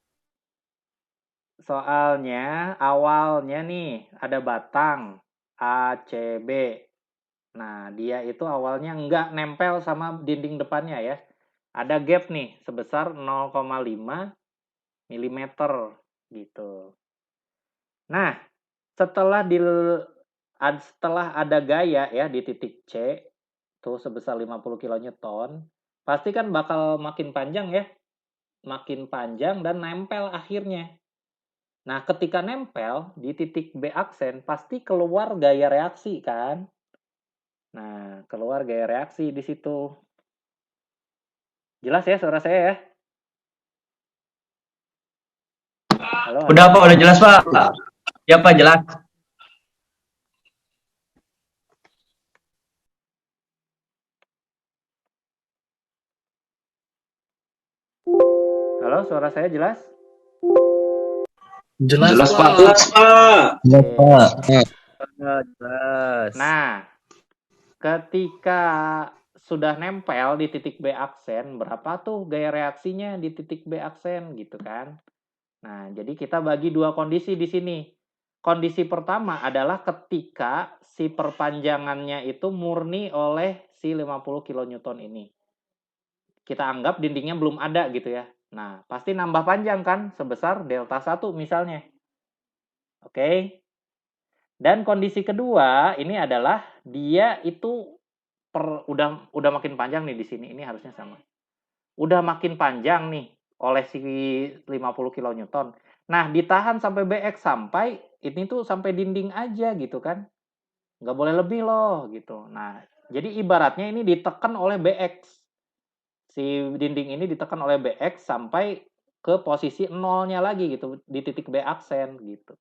soalnya awalnya nih ada batang ACB. Nah, dia itu awalnya nggak nempel sama dinding depannya ya. Ada gap nih sebesar 0,5 mm gitu. Nah, setelah ada gaya ya di titik C tuh sebesar 50 kN, pasti kan bakal makin panjang ya, makin panjang dan nempel akhirnya. Nah, ketika nempel di titik B aksen pasti keluar gaya reaksi kan? Nah, keluar gaya reaksi di situ. Jelas ya suara saya ya? Halo, halo. Udah Pak, udah jelas Pak. Ya Pak, jelas. Halo, suara saya jelas? Jelas, Pak. Jelas, Pak. Ya, Pak. Jelas. Nah, ketika sudah nempel di titik B aksen, berapa tuh gaya reaksinya di titik B aksen gitu kan? Nah, jadi kita bagi dua kondisi di sini. Kondisi pertama adalah ketika si perpanjangannya itu murni oleh si 50 kN ini. Kita anggap dindingnya belum ada gitu ya. Nah, pasti nambah panjang kan sebesar delta 1 misalnya. Oke. Dan kondisi kedua ini adalah dia itu udah makin panjang nih di sini. Ini harusnya sama. Udah makin panjang nih oleh si 50 kN. Nah, ditahan sampai BX sampai ini tuh sampai dinding aja gitu kan. Nggak boleh lebih loh gitu. Nah, jadi ibaratnya ini ditekan oleh BX. Si dinding ini ditekan oleh BX sampai ke posisi nolnya lagi gitu di titik B aksen gitu.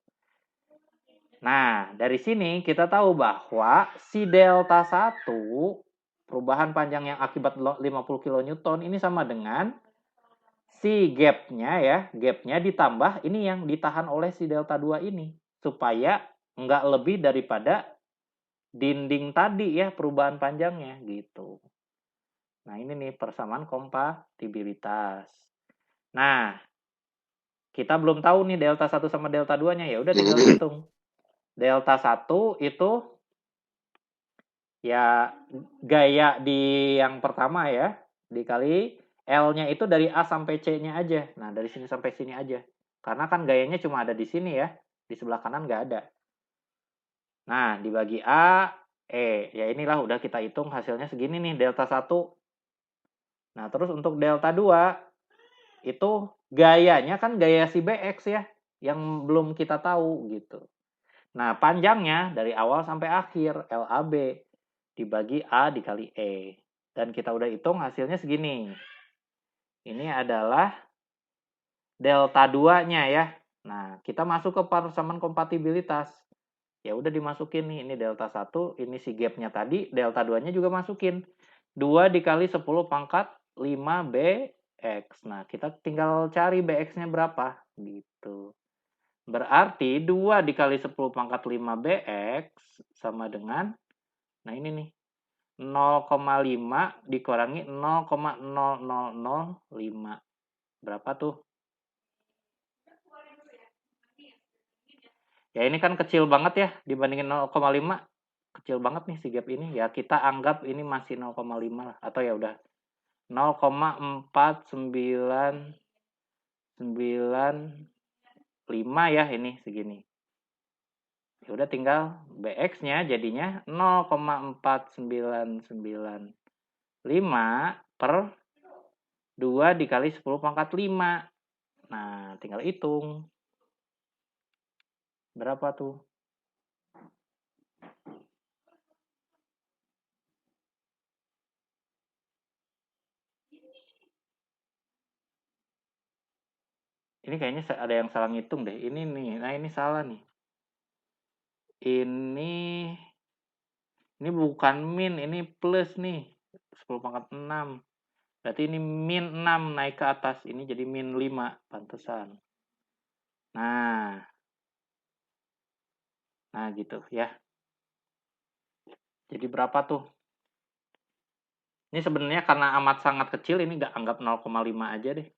Nah, dari sini kita tahu bahwa si delta 1 perubahan panjang yang akibat 50 kN ini sama dengan si gapnya ditambah ini yang ditahan oleh si delta 2 ini supaya nggak lebih daripada dinding tadi ya perubahan panjangnya gitu. Nah, ini nih persamaan kompatibilitas. Nah, kita belum tahu nih delta 1 sama delta 2-nya, ya udah tinggal hitung. Delta 1 itu ya gaya di yang pertama ya, dikali L-nya itu dari A sampai C-nya aja. Nah, dari sini sampai sini aja. Karena kan gayanya cuma ada di sini ya, di sebelah kanan nggak ada. Nah, dibagi A, E. Ya inilah udah kita hitung hasilnya segini nih, delta 1. Nah, terus untuk delta 2, itu gayanya kan gaya si BX ya, yang belum kita tahu gitu. Nah, panjangnya dari awal sampai akhir, LAB, dibagi A dikali E. Dan kita udah hitung hasilnya segini. Ini adalah delta 2-nya ya. Nah, kita masuk ke persamaan kompatibilitas. Ya udah dimasukin nih, ini delta 1, ini si gapnya tadi, delta 2-nya juga masukin. 2 dikali 10 pangkat 5BX. Nah, kita tinggal cari BX-nya berapa gitu. Berarti 2 dikali 10 pangkat 5BX sama dengan, nah ini nih, 0,5 dikurangi 0,0005. Berapa tuh? Ya ini kan kecil banget ya dibandingin 0,5. Kecil banget nih si gap ini. Ya kita anggap ini masih 0,5 lah. Atau ya udah 0,4995 ya ini segini. Ya udah tinggal BX-nya jadinya 0,4995 per 2 dikali 10 pangkat 5. Nah, tinggal hitung. Berapa tuh? Ini kayaknya ada yang salah ngitung deh. Ini nih, nah ini salah nih. Ini bukan min, ini plus nih. 10 pangkat 6. Berarti ini min 6 naik ke atas. Ini jadi min 5, pantesan. Nah gitu ya. Jadi berapa tuh? Ini sebenarnya karena amat sangat kecil, ini nggak anggap 0,5 aja deh.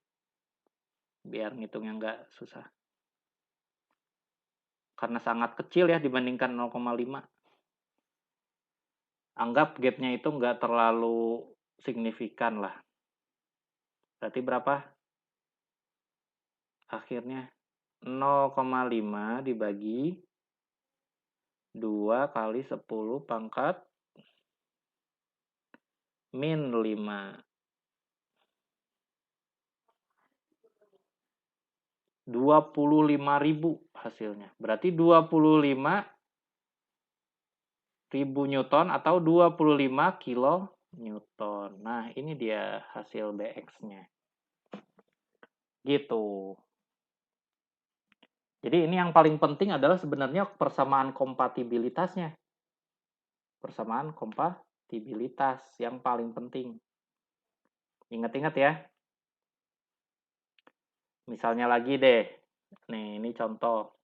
Biar ngitungnya nggak susah. Karena sangat kecil ya dibandingkan 0,5. Anggap gapnya itu nggak terlalu signifikan lah. Berarti berapa? Akhirnya 0,5 dibagi 2 kali 10 pangkat min 5. 25.000 hasilnya. Berarti 25.000 Newton atau 25 kilo Newton. Nah, ini dia hasil BX-nya. Gitu. Jadi ini yang paling penting adalah sebenarnya persamaan kompatibilitasnya. Persamaan kompatibilitas yang paling penting. Ingat-ingat ya. Misalnya lagi deh. Nih, ini contoh.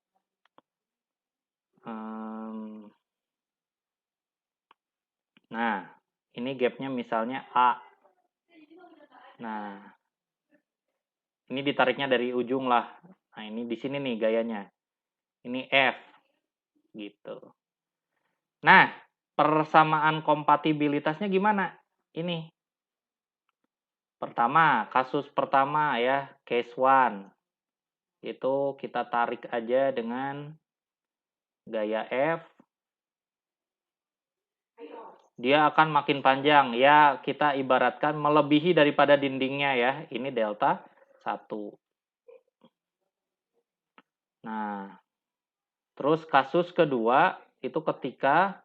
Nah, ini gapnya misalnya A. Nah, ini ditariknya dari ujung lah. Nah, ini di sini nih gayanya. Ini F. Gitu. Nah, persamaan kompatibilitasnya gimana? Ini. Pertama, kasus pertama ya, case 1. Itu kita tarik aja dengan gaya F. Dia akan makin panjang. Ya, kita ibaratkan melebihi daripada dindingnya ya. Ini delta 1. Nah, terus kasus kedua itu ketika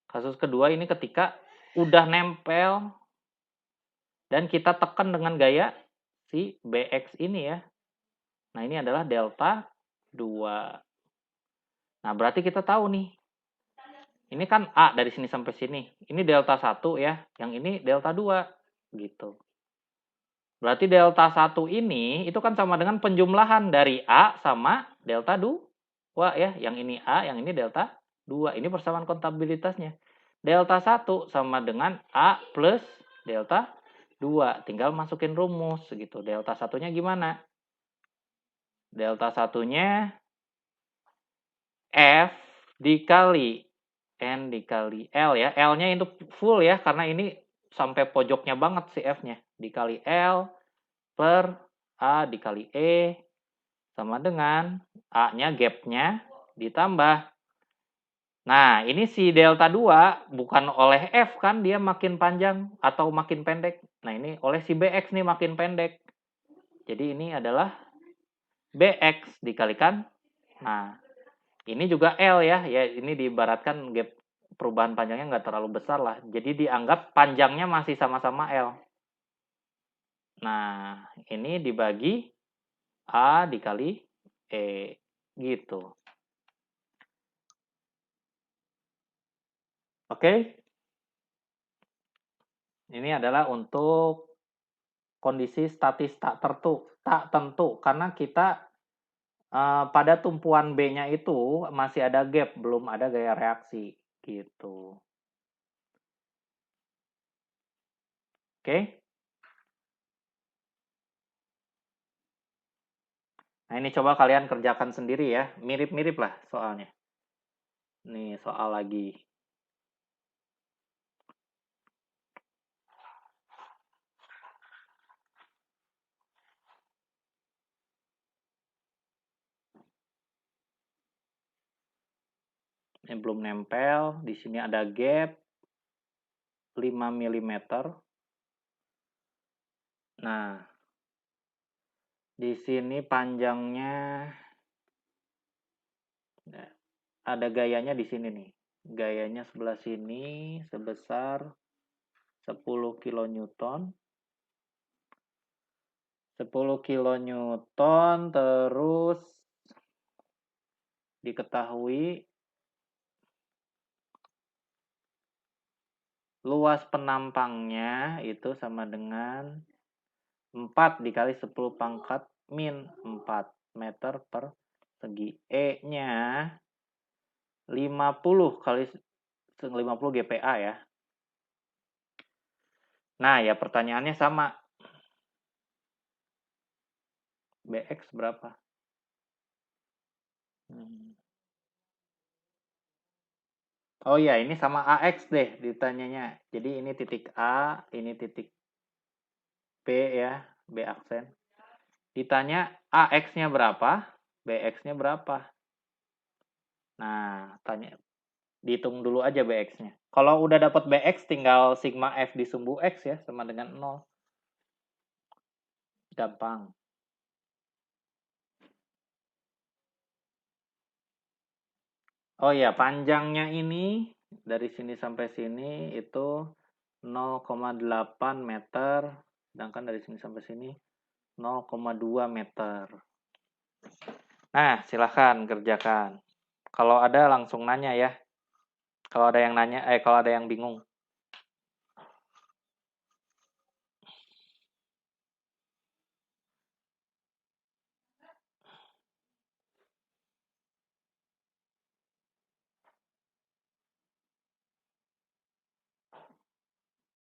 kasus kedua ini ketika udah nempel dan kita tekan dengan gaya si BX ini ya. Nah, ini adalah delta 2. Nah, berarti kita tahu nih. Ini kan A dari sini sampai sini. Ini delta 1 ya. Yang ini delta 2. Gitu. Berarti delta 1 ini itu kan sama dengan penjumlahan dari A sama delta 2 ya. Yang ini A, yang ini delta 2. Ini persamaan kontabilitasnya. Delta 1 sama dengan A plus delta 2. Tinggal masukin rumus gitu. Delta 1-nya gimana? Delta 1-nya F dikali N dikali L ya. L-nya itu full ya, karena ini sampai pojoknya banget si F-nya. Dikali L per A dikali E sama dengan A-nya gap-nya ditambah. Nah, ini si delta 2 bukan oleh F kan dia makin panjang atau makin pendek. Nah, ini oleh si BX nih makin pendek. Jadi ini adalah BX dikalikan. Nah, ini juga L ya. Ya, ini diibaratkan gap perubahan panjangnya nggak terlalu besar lah. Jadi dianggap panjangnya masih sama-sama L. Nah, ini dibagi A dikali E. Gitu. Oke. Ini adalah untuk kondisi statis tak tentu. Karena kita pada tumpuan B-nya itu masih ada gap, belum ada gaya reaksi. Gitu. Oke. Nah, ini coba kalian kerjakan sendiri ya. Mirip-mirip lah soalnya. Nih, soal lagi. Ini belum nempel. Di sini ada gap 5 mm. Nah, di sini panjangnya ada gayanya di sini nih. Gayanya sebelah sini sebesar 10 kilonewton. 10 kilonewton terus diketahui luas penampangnya itu sama dengan 4 dikali 10 pangkat min 4 meter per segi. E-nya 50 kali 50 GPA ya. Nah, ya pertanyaannya sama. BX berapa? Oh ya, ini sama AX deh ditanyanya. Jadi ini titik A, ini titik B ya, B aksen. Ditanya AX-nya berapa, BX-nya berapa. Nah, dihitung dulu aja BX-nya. Kalau udah dapat BX, tinggal sigma F disumbu X ya, sama dengan 0. Gampang. Oh ya, panjangnya ini dari sini sampai sini itu 0,8 meter, sedangkan dari sini sampai sini 0,2 meter. Nah, silahkan kerjakan. Kalau ada langsung nanya ya. Kalau ada yang nanya, kalau ada yang bingung.